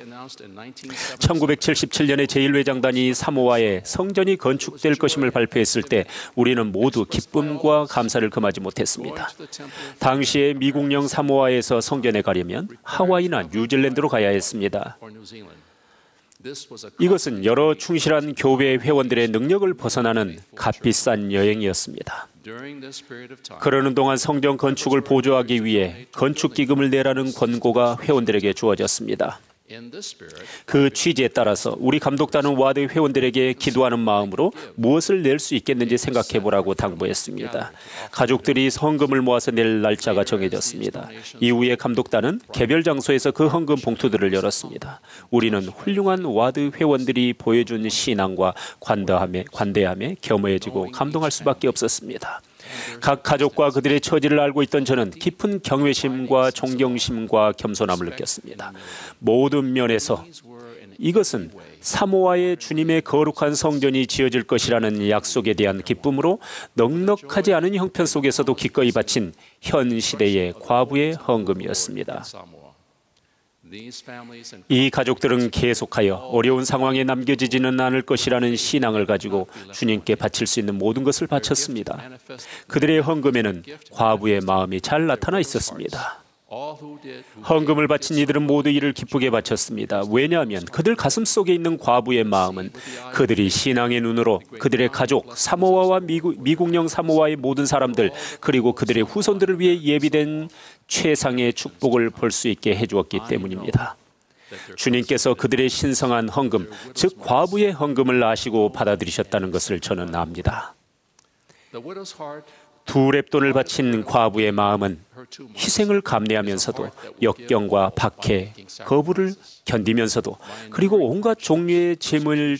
1977년에 제1회장단이 사모아에 성전이 건축될 것임을 발표했을 때 우리는 모두 기쁨과 감사를 금하지 못했습니다. 당시에 미국령 사모아에서 성전에 가려면 하와이나 뉴질랜드로 가야 했습니다. 이것은 여러 충실한 교회 회원들의 능력을 벗어나는 값비싼 여행이었습니다. 그러는 동안 성전 건축을 보조하기 위해 건축 기금을 내라는 권고가 회원들에게 주어졌습니다. 그 취지에 따라서 우리 감독단은 와드 회원들에게 기도하는 마음으로 무엇을 낼 수 있겠는지 생각해보라고 당부했습니다. 가족들이 헌금을 모아서 낼 날짜가 정해졌습니다. 이후에 감독단은 개별 장소에서 그 헌금 봉투들을 열었습니다. 우리는 훌륭한 와드 회원들이 보여준 신앙과 관대함에 겸허해지고 감동할 수밖에 없었습니다. 각 가족과 그들의 처지를 알고 있던 저는 깊은 경외심과 존경심과 겸손함을 느꼈습니다. 모든 면에서 이것은 사모아의 주님의 거룩한 성전이 지어질 것이라는 약속에 대한 기쁨으로 넉넉하지 않은 형편 속에서도 기꺼이 바친 현 시대의 과부의 헌금이었습니다. 이 가족들은 계속하여 어려운 상황에 남겨지지는 않을 것이라는 신앙을 가지고 주님께 바칠 수 있는 모든 것을 바쳤습니다. 그들의 헌금에는 과부의 마음이 잘 나타나 있었습니다. 헌금을 바친 이들은 모두 이를 기쁘게 바쳤습니다. 왜냐하면 그들 가슴 속에 있는 과부의 마음은 그들이 신앙의 눈으로 그들의 가족, 사모아와 미국령 사모아의 모든 사람들 그리고 그들의 후손들을 위해 예비된 최상의 축복을 볼 수 있게 해주었기 때문입니다. 주님께서 그들의 신성한 헌금, 즉 과부의 헌금을 아시고 받아들이셨다는 것을 저는 압니다. 두 랩돈을 바친 과부의 마음은 희생을 감내하면서도 역경과 박해, 거부를 견디면서도 그리고 온갖 종류의 짐을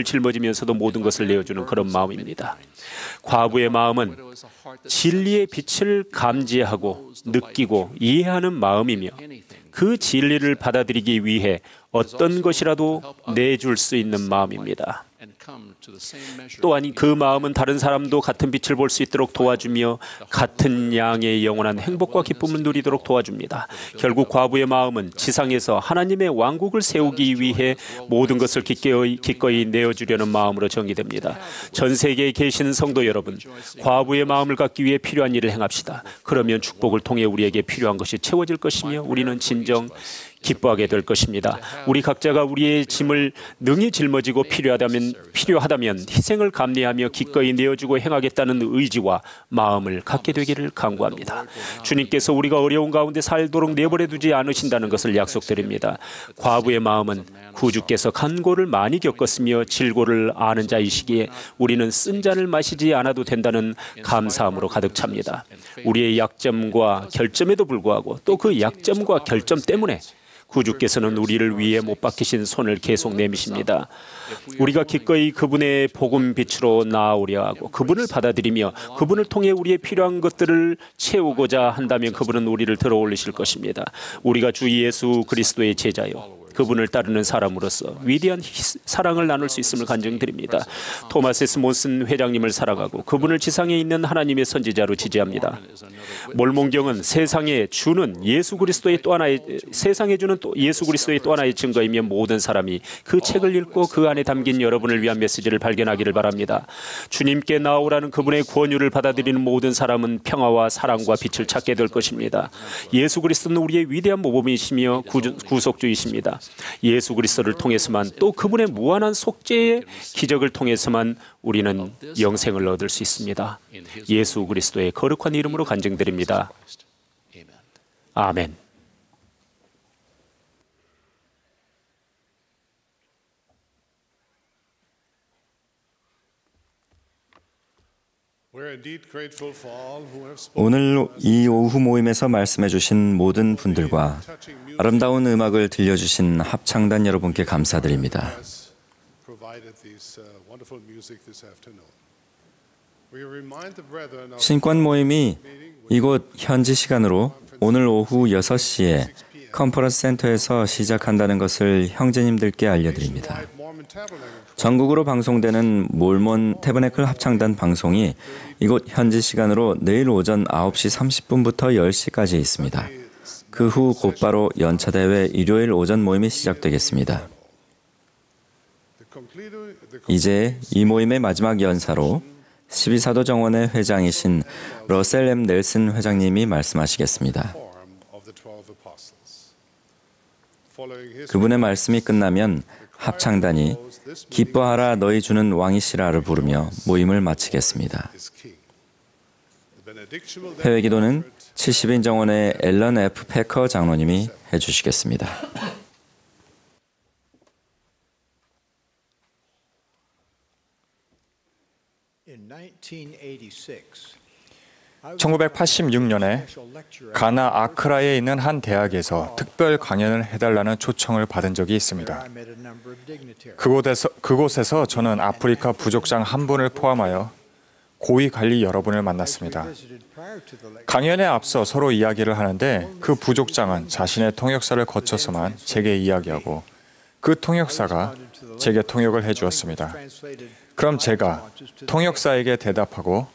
짊어지면서도 모든 것을 내어주는 그런 마음입니다. 과부의 마음은 진리의 빛을 감지하고 느끼고 이해하는 마음이며 그 진리를 받아들이기 위해 어떤 것이라도 내줄 수 있는 마음입니다. 또한 그 마음은 다른 사람도 같은 빛을 볼 수 있도록 도와주며 같은 양의 영원한 행복과 기쁨을 누리도록 도와줍니다. 결국 과부의 마음은 지상에서 하나님의 왕국을 세우기 위해 모든 것을 기꺼이 내어주려는 마음으로 정의됩니다. 전 세계에 계시는 성도 여러분, 과부의 마음을 갖기 위해 필요한 일을 행합시다. 그러면 축복을 통해 우리에게 필요한 것이 채워질 것이며 우리는 진정 기뻐하게 될 것입니다. 우리 각자가 우리의 짐을 능히 짊어지고 필요하다면 희생을 감내하며 기꺼이 내어주고 행하겠다는 의지와 마음을 갖게 되기를 간구합니다. 주님께서 우리가 어려운 가운데 살도록 내버려 두지 않으신다는 것을 약속드립니다. 과부의 마음은 구주께서 간고를 많이 겪었으며 질고를 아는 자이시기에 우리는 쓴 잔을 마시지 않아도 된다는 감사함으로 가득 찹니다. 우리의 약점과 결점에도 불구하고 또 그 약점과 결점 때문에 구주께서는 우리를 위해 못 박히신 손을 계속 내미십니다. 우리가 기꺼이 그분의 복음 빛으로 나아오려 하고 그분을 받아들이며 그분을 통해 우리의 필요한 것들을 채우고자 한다면 그분은 우리를 들어올리실 것입니다. 우리가 주 예수 그리스도의 제자요 그분을 따르는 사람으로서 위대한 사랑을 나눌 수 있음을 간증드립니다. 토마스 S. 몬슨 회장님을 사랑하고 그분을 지상에 있는 하나님의 선지자로 지지합니다. 몰몬경은 세상에 주는 예수 그리스도의 또 하나의 증거이며 모든 사람이 그 책을 읽고 그 안에 담긴 여러분을 위한 메시지를 발견하기를 바랍니다. 주님께 나오라는 그분의 권유를 받아들이는 모든 사람은 평화와 사랑과 빛을 찾게 될 것입니다. 예수 그리스도는 우리의 위대한 모범이시며 구속주이십니다. 예수 그리스도를 통해서만 또 그분의 무한한 속죄의 기적을 통해서만 우리는 영생을 얻을 수 있습니다. 예수 그리스도의 거룩한 이름으로 간증드립니다. 아멘. 오늘 이 오후 모임에서 말씀해 주신 모든 분들과 아름다운 음악을 들려주신 합창단 여러분께 감사드립니다. 신권 모임이 이곳 현지 시간으로 오늘 오후 6시에 컨퍼런스 센터에서 시작한다는 것을 형제님들께 알려드립니다. 전국으로 방송되는 몰몬 태버네클 합창단 방송이 이곳 현지 시간으로 내일 오전 9시 30분부터 10시까지 있습니다. 그 후 곧바로 연차대회 일요일 오전 모임이 시작되겠습니다. 이제 이 모임의 마지막 연사로 12사도 정원의 회장이신 러셀 M. 넬슨 회장님이 말씀하시겠습니다. 그분의 말씀이 끝나면 합창단이 기뻐하라 너희 주는 왕이시라를 부르며 모임을 마치겠습니다. 회외기도는 70인 정원의 앨런 F. 패커 장로님이 해주시겠습니다. 1986년에 가나 아크라에 있는 한 대학에서 특별 강연을 해달라는 초청을 받은 적이 있습니다. 그곳에서 저는 아프리카 부족장 한 분을 포함하여 고위 관리 여러분을 만났습니다. 강연에 앞서 서로 이야기를 하는데 그 부족장은 자신의 통역사를 거쳐서만 제게 이야기하고 그 통역사가 제게 통역을 해주었습니다. 그럼 제가 통역사에게 대답하고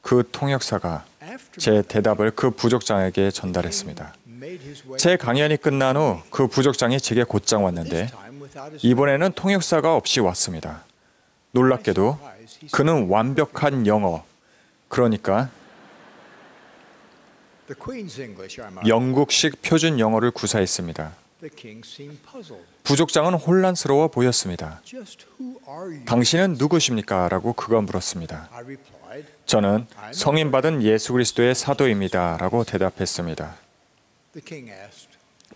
그 통역사가 제 대답을 그 부족장에게 전달했습니다. 제 강연이 끝난 후 그 부족장이 제게 곧장 왔는데 이번에는 통역사가 없이 왔습니다. 놀랍게도 그는 완벽한 영어, 그러니까 영국식 표준 영어를 구사했습니다. 부족장은 혼란스러워 보였습니다. 당신은 누구십니까? 라고 그가 물었습니다. 저는 성인받은 예수 그리스도의 사도입니다. 라고 대답했습니다.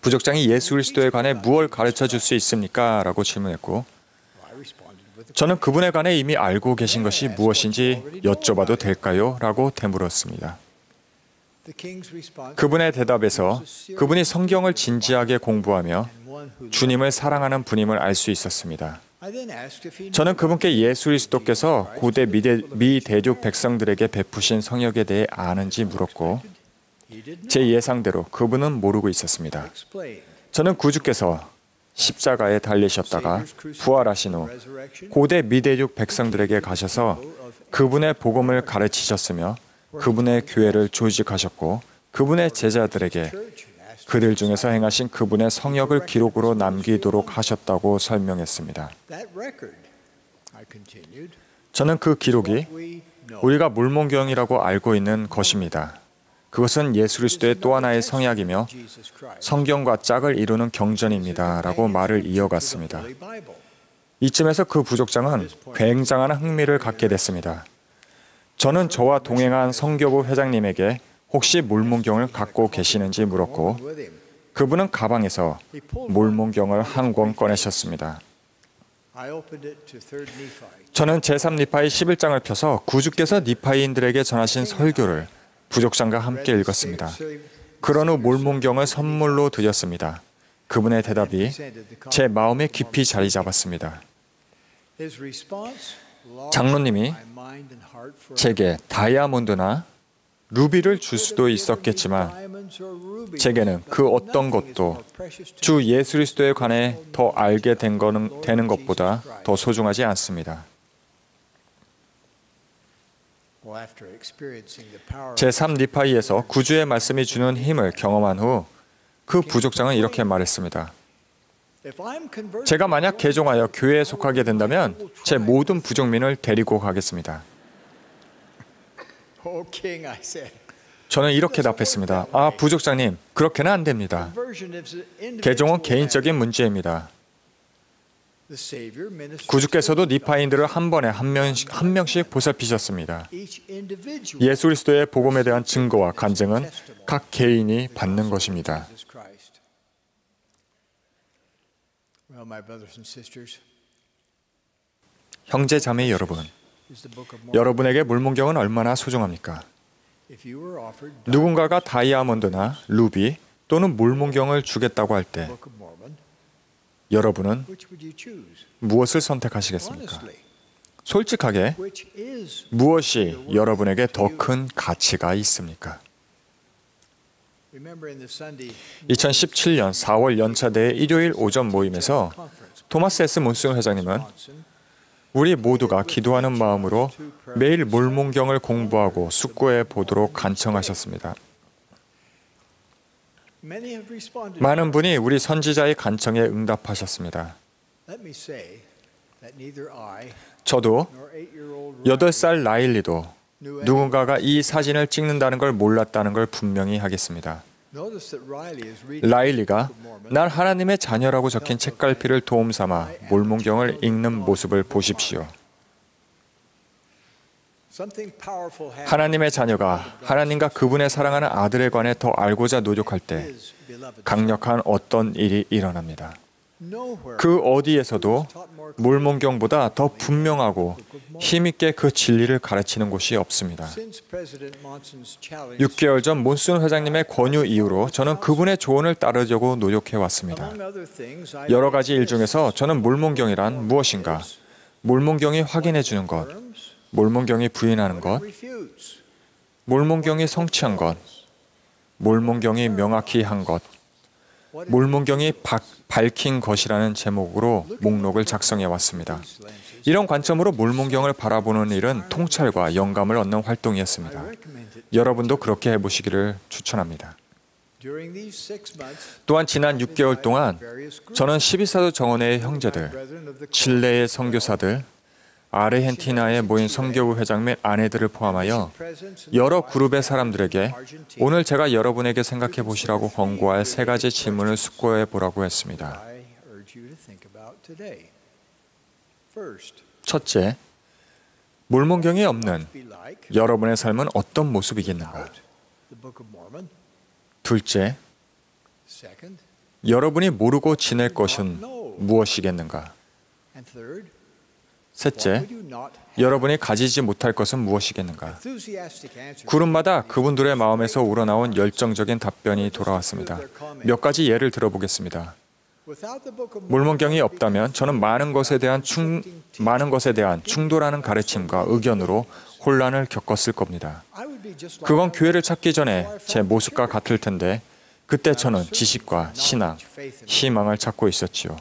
부족장이 예수 그리스도에 관해 무엇을 가르쳐 줄 수 있습니까? 라고 질문했고 저는 그분에 관해 이미 알고 계신 것이 무엇인지 여쭤봐도 될까요? 라고 되물었습니다. 그분의 대답에서 그분이 성경을 진지하게 공부하며 주님을 사랑하는 분임을 알 수 있었습니다. 저는 그분께 예수 그리스도께서 고대 미대륙 백성들에게 베푸신 성역에 대해 아는지 물었고 제 예상대로 그분은 모르고 있었습니다. 저는 구주께서 십자가에 달리셨다가 부활하신 후 고대 미대륙 백성들에게 가셔서 그분의 복음을 가르치셨으며 그분의 교회를 조직하셨고 그분의 제자들에게 그들 중에서 행하신 그분의 성역을 기록으로 남기도록 하셨다고 설명했습니다. 저는 그 기록이 우리가 몰몬경이라고 알고 있는 것입니다. 그것은 예수 그리스도의 또 하나의 성약이며 성경과 짝을 이루는 경전입니다. 라고 말을 이어갔습니다. 이쯤에서 그 부족장은 굉장한 흥미를 갖게 됐습니다. 저는 저와 동행한 성교부 회장님에게 혹시 몰몬경을 갖고 계시는지 물었고 그분은 가방에서 몰몬경을 한 권 꺼내셨습니다. 저는 제3니파이 11장을 펴서 구주께서 니파이인들에게 전하신 설교를 부족장과 함께 읽었습니다. 그런 후 몰몬경을 선물로 드렸습니다. 그분의 대답이 제 마음에 깊이 자리 잡았습니다. 장로님이 제게 다이아몬드나 루비를 줄 수도 있었겠지만 제게는 그 어떤 것도 주 예수 그리스도에 관해 더 알게 되는 것보다 더 소중하지 않습니다. 제3니파이에서 구주의 말씀이 주는 힘을 경험한 후 그 부족장은 이렇게 말했습니다. 제가 만약 개종하여 교회에 속하게 된다면 제 모든 부족민을 데리고 가겠습니다. 저는 이렇게 답했습니다. 부족장님, 그렇게는 안 됩니다. 개종은 개인적인 문제입니다. 구주께서도 니파인들을 한 번에 한 명씩 보살피셨습니다. 예수 그리스도의 복음에 대한 증거와 간증은 각 개인이 받는 것입니다. 형제 자매 여러분, 여러분에게 물문경은 얼마나 소중합니까? 누군가가 다이아몬드나 루비 또는 물문경을 주겠다고 할 때 여러분은 무엇을 선택하시겠습니까? 솔직하게 무엇이 여러분에게 더 큰 가치가 있습니까? 2017년 4월 연차대회 일요일 오전 모임에서 토마스 S. 몬슨 회장님은 우리 모두가 기도하는 마음으로 매일 물문경을 공부하고 숙고해 보도록 간청하셨습니다. 많은 분이 우리 선지자의 간청에 응답하셨습니다. 저도 8살 라일리도 누군가가 이 사진을 찍는다는 걸 몰랐다는 걸 분명히 하겠습니다. 라일리가 난 하나님의 자녀라고 적힌 책갈피를 도움 삼아 물문경을 읽는 모습을 보십시오. 하나님의 자녀가 하나님과 그분의 사랑하는 아들에 관해 더 알고자 노력할 때 강력한 어떤 일이 일어납니다. 그 어디에서도 물문경보다 더 분명하고 힘있게 그 진리를 가르치는 곳이 없습니다. 6개월 전 몬슨 회장님의 권유 이후로 저는 그분의 조언을 따르려고 노력해 왔습니다. 여러 가지 일 중에서 저는 물문경이란 무엇인가, 물문경이 확인해 주는 것, 물문경이 부인하는 것, 물문경이 성취한 것, 물문경이 명확히 한 것, 물문경이 밝힌 것이라는 제목으로 목록을 작성해 왔습니다. 이런 관점으로 물문경을 바라보는 일은 통찰과 영감을 얻는 활동이었습니다. 여러분도 그렇게 해보시기를 추천합니다. 또한 지난 6개월 동안 저는 12사도 정원회의 형제들, 칠레의 선교사들, 아르헨티나에 모인 선교부 회장 및 아내들을 포함하여 여러 그룹의 사람들에게 오늘 제가 여러분에게 생각해 보시라고 권고할 3가지 질문을 숙고해 보라고 했습니다. 첫째, 물문경이 없는 여러분의 삶은 어떤 모습이겠는가? 둘째, 여러분이 모르고 지낼 것은 무엇이겠는가? 셋째, 여러분이 가지지 못할 것은 무엇이겠는가? 그룹마다 그분들의 마음에서 우러나온 열정적인 답변이 돌아왔습니다. 몇 가지 예를 들어보겠습니다. 물문경이 없다면 저는 많은 것에 대한 충돌하는 가르침과 의견으로 혼란을 겪었을 겁니다. 그건 교회를 찾기 전에 제 모습과 같을 텐데 그때 저는 지식과 신앙, 희망을 찾고 있었지요.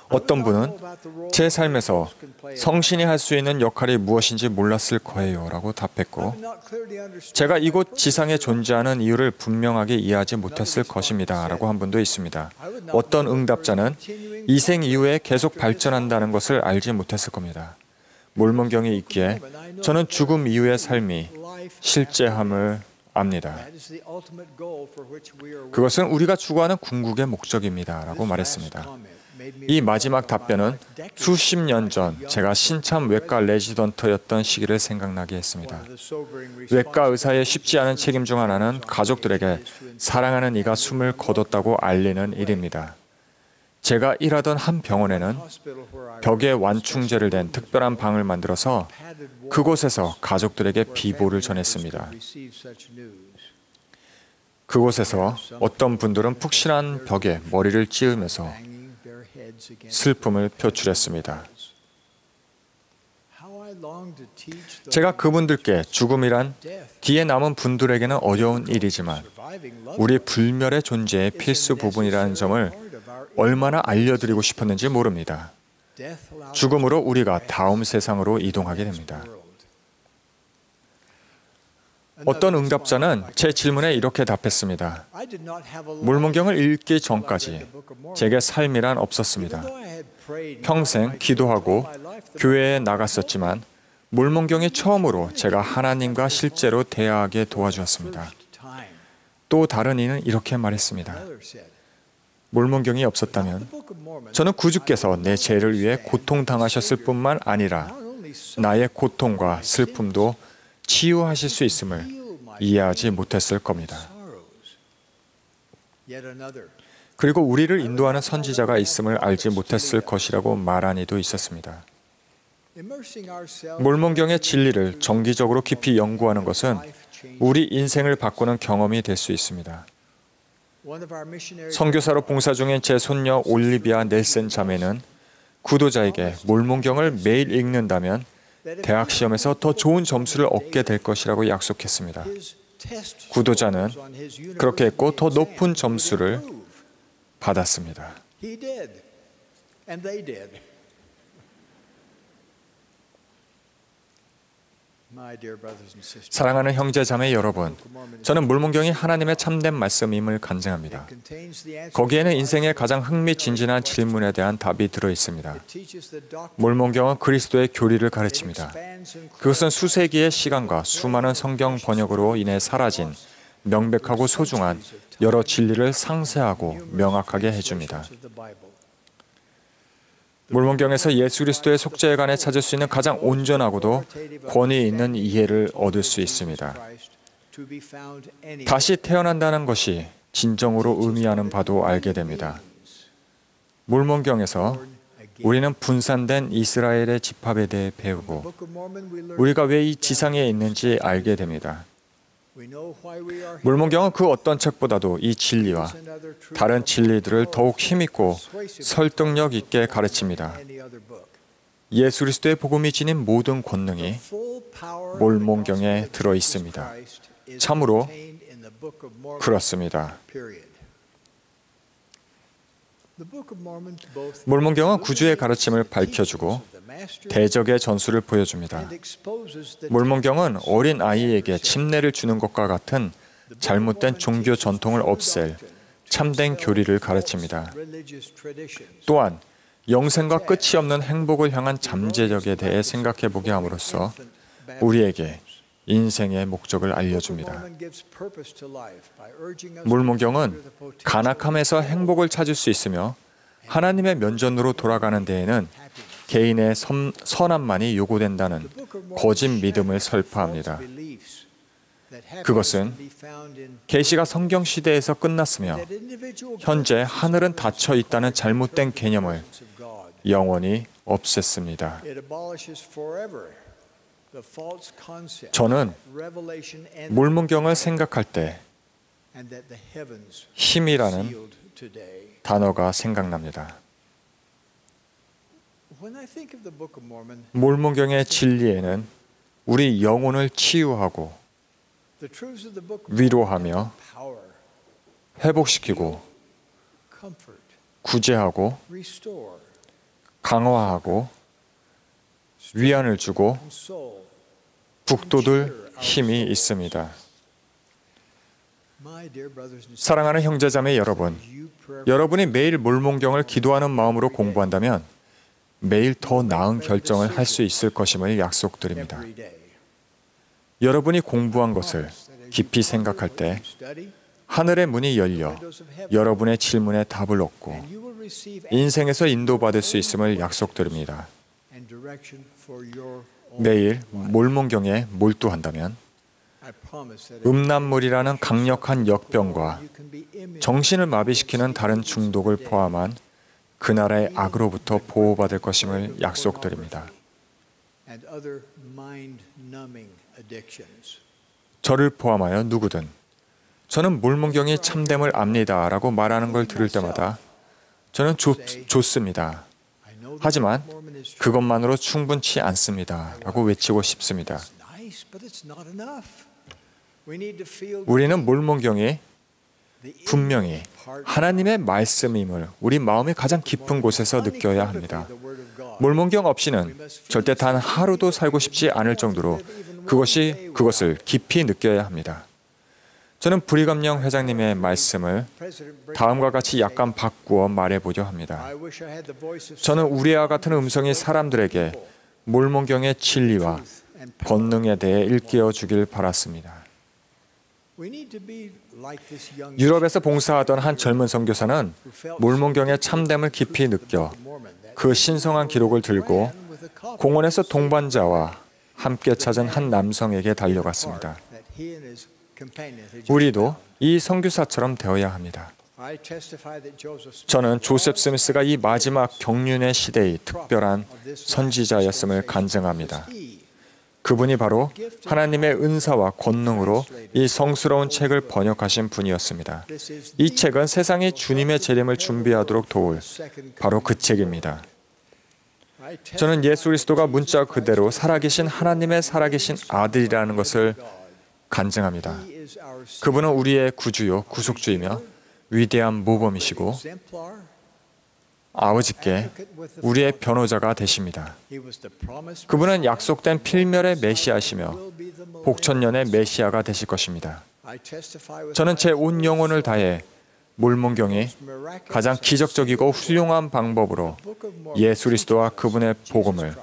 어떤 분은 제 삶에서 성신이 할 수 있는 역할이 무엇인지 몰랐을 거예요 라고 답했고, 제가 이곳 지상에 존재하는 이유를 분명하게 이해하지 못했을 것입니다 라고 한 분도 있습니다. 어떤 응답자는 이 생 이후에 계속 발전한다는 것을 알지 못했을 겁니다. 물문경이 있기에 저는 죽음 이후의 삶이 실제함을 압니다. 그것은 우리가 추구하는 궁극의 목적입니다 라고 말했습니다. 이 마지막 답변은 수십 년 전 제가 신참 외과 레지던트였던 시기를 생각나게 했습니다. 외과 의사의 쉽지 않은 책임 중 하나는 가족들에게 사랑하는 이가 숨을 거뒀다고 알리는 일입니다. 제가 일하던 한 병원에는 벽에 완충제를 댄 특별한 방을 만들어서 그곳에서 가족들에게 비보를 전했습니다. 그곳에서 어떤 분들은 푹신한 벽에 머리를 찌으면서 슬픔을 표출했습니다. 제가 그분들께 죽음이란 뒤에 남은 분들에게는 어려운 일이지만 우리 불멸의 존재의 필수 부분이라는 점을 얼마나 알려드리고 싶었는지 모릅니다. 죽음으로 우리가 다음 세상으로 이동하게 됩니다. 어떤 응답자는 제 질문에 이렇게 답했습니다. 물문경을 읽기 전까지 제게 삶이란 없었습니다. 평생 기도하고 교회에 나갔었지만 몰몬경이 처음으로 제가 하나님과 실제로 대화하게 도와주었습니다. 또 다른 이는 이렇게 말했습니다. 몰몬경이 없었다면 저는 구주께서 내 죄를 위해 고통당하셨을 뿐만 아니라 나의 고통과 슬픔도 치유하실 수 있음을 이해하지 못했을 겁니다. 그리고 우리를 인도하는 선지자가 있음을 알지 못했을 것이라고 말한 이도 있었습니다. 몰몬경의 진리를 정기적으로 깊이 연구하는 것은 우리 인생을 바꾸는 경험이 될 수 있습니다. 선교사로 봉사 중인 제 손녀 올리비아 넬슨 자매는 구도자에게 몰몬경을 매일 읽는다면 대학 시험에서 더 좋은 점수를 얻게 될 것이라고 약속했습니다. 구도자는 그렇게 했고 더 높은 점수를 받았습니다. 사랑하는 형제 자매 여러분, 저는 몰몬경이 하나님의 참된 말씀임을 간증합니다. 거기에는 인생의 가장 흥미진진한 질문에 대한 답이 들어 있습니다. 몰몬경은 그리스도의 교리를 가르칩니다. 그것은 수세기의 시간과 수많은 성경 번역으로 인해 사라진 명백하고 소중한 여러 진리를 상세하고 명확하게 해줍니다. 몰몬경에서 예수 그리스도의 속죄에 관해 찾을 수 있는 가장 온전하고도 권위 있는 이해를 얻을 수 있습니다. 다시 태어난다는 것이 진정으로 의미하는 바도 알게 됩니다. 몰몬경에서 우리는 분산된 이스라엘의 집합에 대해 배우고 우리가 왜 이 지상에 있는지 알게 됩니다. 몰몬경은 그 어떤 책보다도 이 진리와 다른 진리들을 더욱 힘있고 설득력 있게 가르칩니다. 예수 그리스도의 복음이 지닌 모든 권능이 몰몬경에 들어 있습니다. 참으로 그렇습니다. 몰몬경은 구주의 가르침을 밝혀주고 대적의 전술을 보여줍니다. 몰몬경은 어린 아이에게 침례를 주는 것과 같은 잘못된 종교 전통을 없앨 참된 교리를 가르칩니다. 또한 영생과 끝이 없는 행복을 향한 잠재력에 대해 생각해 보게 함으로써 우리에게 인생의 목적을 알려줍니다. 몰몬경은 간악함에서 행복을 찾을 수 있으며 하나님의 면전으로 돌아가는 데에는 개인의 선함만이 요구된다는 거짓 믿음을 설파합니다. 그것은 계시가 성경 시대에서 끝났으며 현재 하늘은 닫혀 있다는 잘못된 개념을 영원히 없앴습니다. 저는 몰몬경을 생각할 때 힘이라는 단어가 생각납니다. 몰몬경의 진리에는 우리 영혼을 치유하고 위로하며 회복시키고 구제하고 강화하고 위안을 주고 북돋을 힘이 있습니다. 사랑하는 형제자매 여러분, 여러분이 매일 몰몬경을 기도하는 마음으로 공부한다면 매일 더 나은 결정을 할 수 있을 것임을 약속드립니다. 여러분이 공부한 것을 깊이 생각할 때 하늘의 문이 열려 여러분의 질문에 답을 얻고 인생에서 인도받을 수 있음을 약속드립니다. 매일 몰몬경에 몰두한다면 음란물이라는 강력한 역병과 정신을 마비시키는 다른 중독을 포함한 그 나라의 악으로부터 보호받을 것임을 약속드립니다. 저를 포함하여 누구든 저는 몰몬경이 참됨을 압니다 라고 말하는 걸 들을 때마다 저는 좋습니다. 하지만 그것만으로 충분치 않습니다 라고 외치고 싶습니다. 우리는 몰몬경이 분명히 하나님의 말씀임을 우리 마음의 가장 깊은 곳에서 느껴야 합니다. 몰몬경 없이는 절대 단 하루도 살고 싶지 않을 정도로 그것을 깊이 느껴야 합니다. 저는 브리감령 회장님의 말씀을 다음과 같이 약간 바꾸어 말해보려 합니다. 저는 우리와 같은 음성이 사람들에게 몰몬경의 진리와 권능에 대해 일깨워 주길 바랐습니다. 유럽에서 봉사하던 한 젊은 선교사는 몰몬경의 참됨을 깊이 느껴 그 신성한 기록을 들고 공원에서 동반자와 함께 찾은 한 남성에게 달려갔습니다. 우리도 이 선교사처럼 되어야 합니다. 저는 조셉 스미스가 이 마지막 경륜의 시대의 특별한 선지자였음을 간증합니다. 그분이 바로 하나님의 은사와 권능으로 이 성스러운 책을 번역하신 분이었습니다. 이 책은 세상이 주님의 재림을 준비하도록 도울 바로 그 책입니다. 저는 예수 그리스도가 문자 그대로 살아계신 하나님의 살아계신 아들이라는 것을 간증합니다. 그분은 우리의 구주요 구속주이며 위대한 모범이시고 아버지께 우리의 변호자가 되십니다. 그분은 약속된 필멸의 메시아시며 복천년의 메시아가 되실 것입니다. 저는 제 온 영혼을 다해 몰몬경이 가장 기적적이고 훌륭한 방법으로 예수 그리스도와 그분의 복음을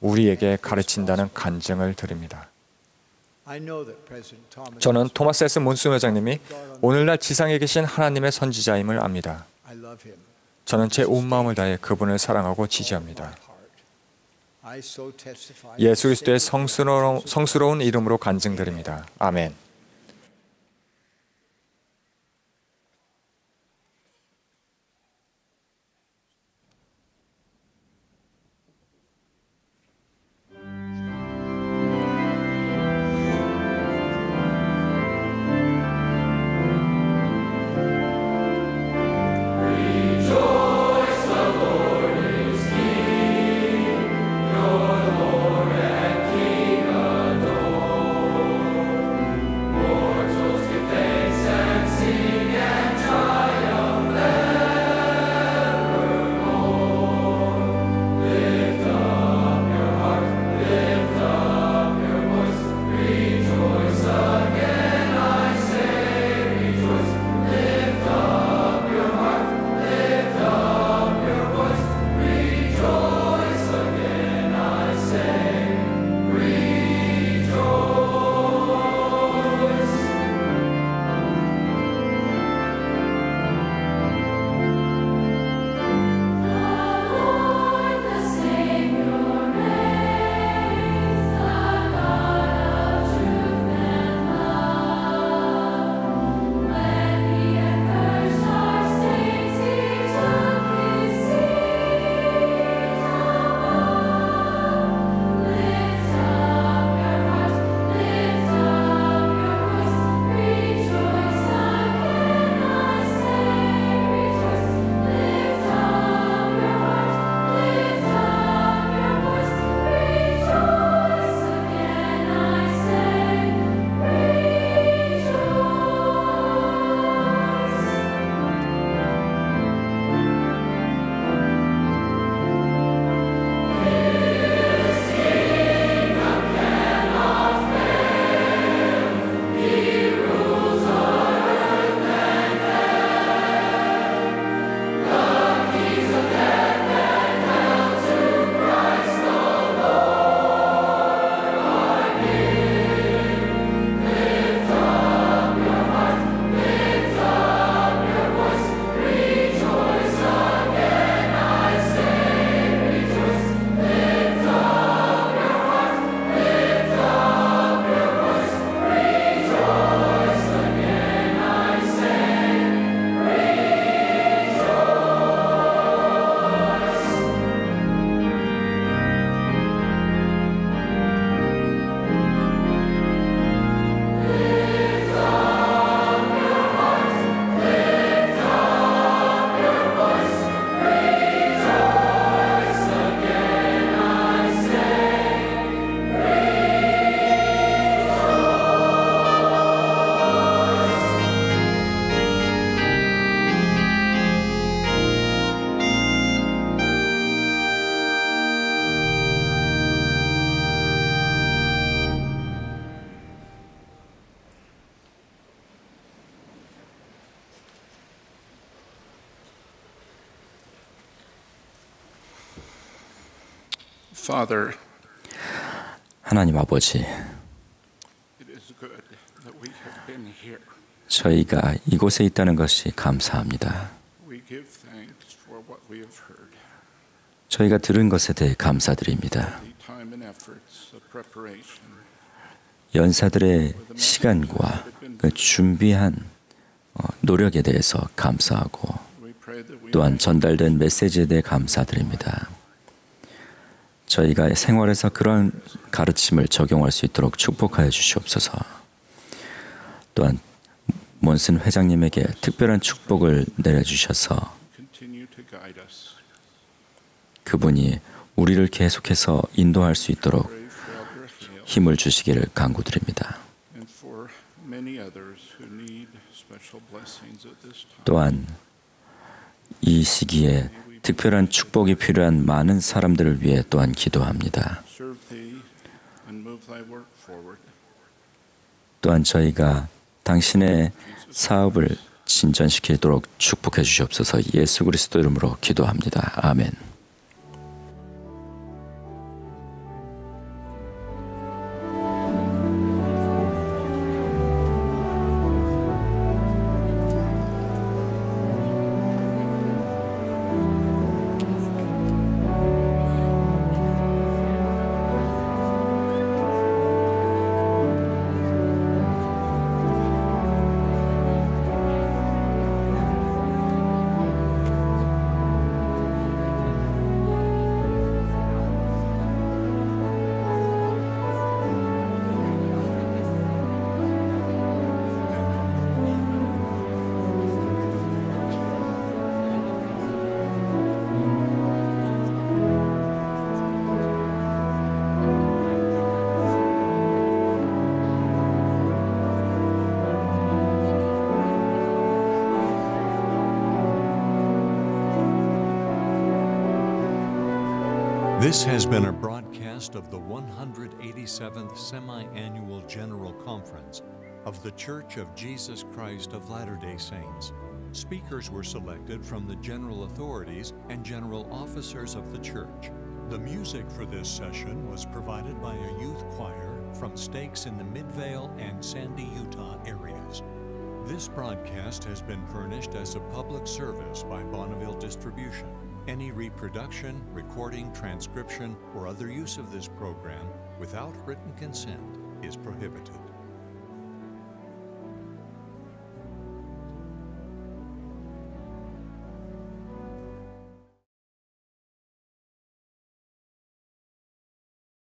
우리에게 가르친다는 간증을 드립니다. 저는 토마스 S. 몬슨 회장님이 오늘날 지상에 계신 하나님의 선지자임을 압니다. 저는 제 온 마음을 다해 그분을 사랑하고 지지합니다. 예수 그리스도의 성스러운 이름으로 간증드립니다. 아멘. Father, 하나님 아버지, 저희가 이곳에 있다는 것이 감사합니다. 저희가 들은 것에 대해 감사드립니다. 연사들의 시간과 그 준비한 노력에 대해서 감사하고 또한 전달된 메시지에 대해 감사드립니다. 저희가 생활에서 그런 가르침을 적용할 수 있도록 축복하여 주시옵소서. 또한 몬슨 회장님에게 특별한 축복을 내려주셔서 그분이 우리를 계속해서 인도할 수 있도록 힘을 주시기를 간구드립니다. 또한 이 시기에 특별한 축복이 필요한 많은 사람들을 위해 또한 기도합니다. 또한 저희가 당신의 사업을 진전시키도록 축복해 주시옵소서. 예수 그리스도 이름으로 기도합니다. 아멘. This has been a broadcast of the 187th Semi-Annual General Conference of The Church of Jesus Christ of Latter-day Saints. Speakers were selected from the general authorities and general officers of the church. The music for this session was provided by a youth choir from stakes in the Midvale and Sandy, Utah areas. This broadcast has been furnished as a public service by Bonneville Distribution. Any reproduction, recording, transcription, or other use of this program without written consent is prohibited.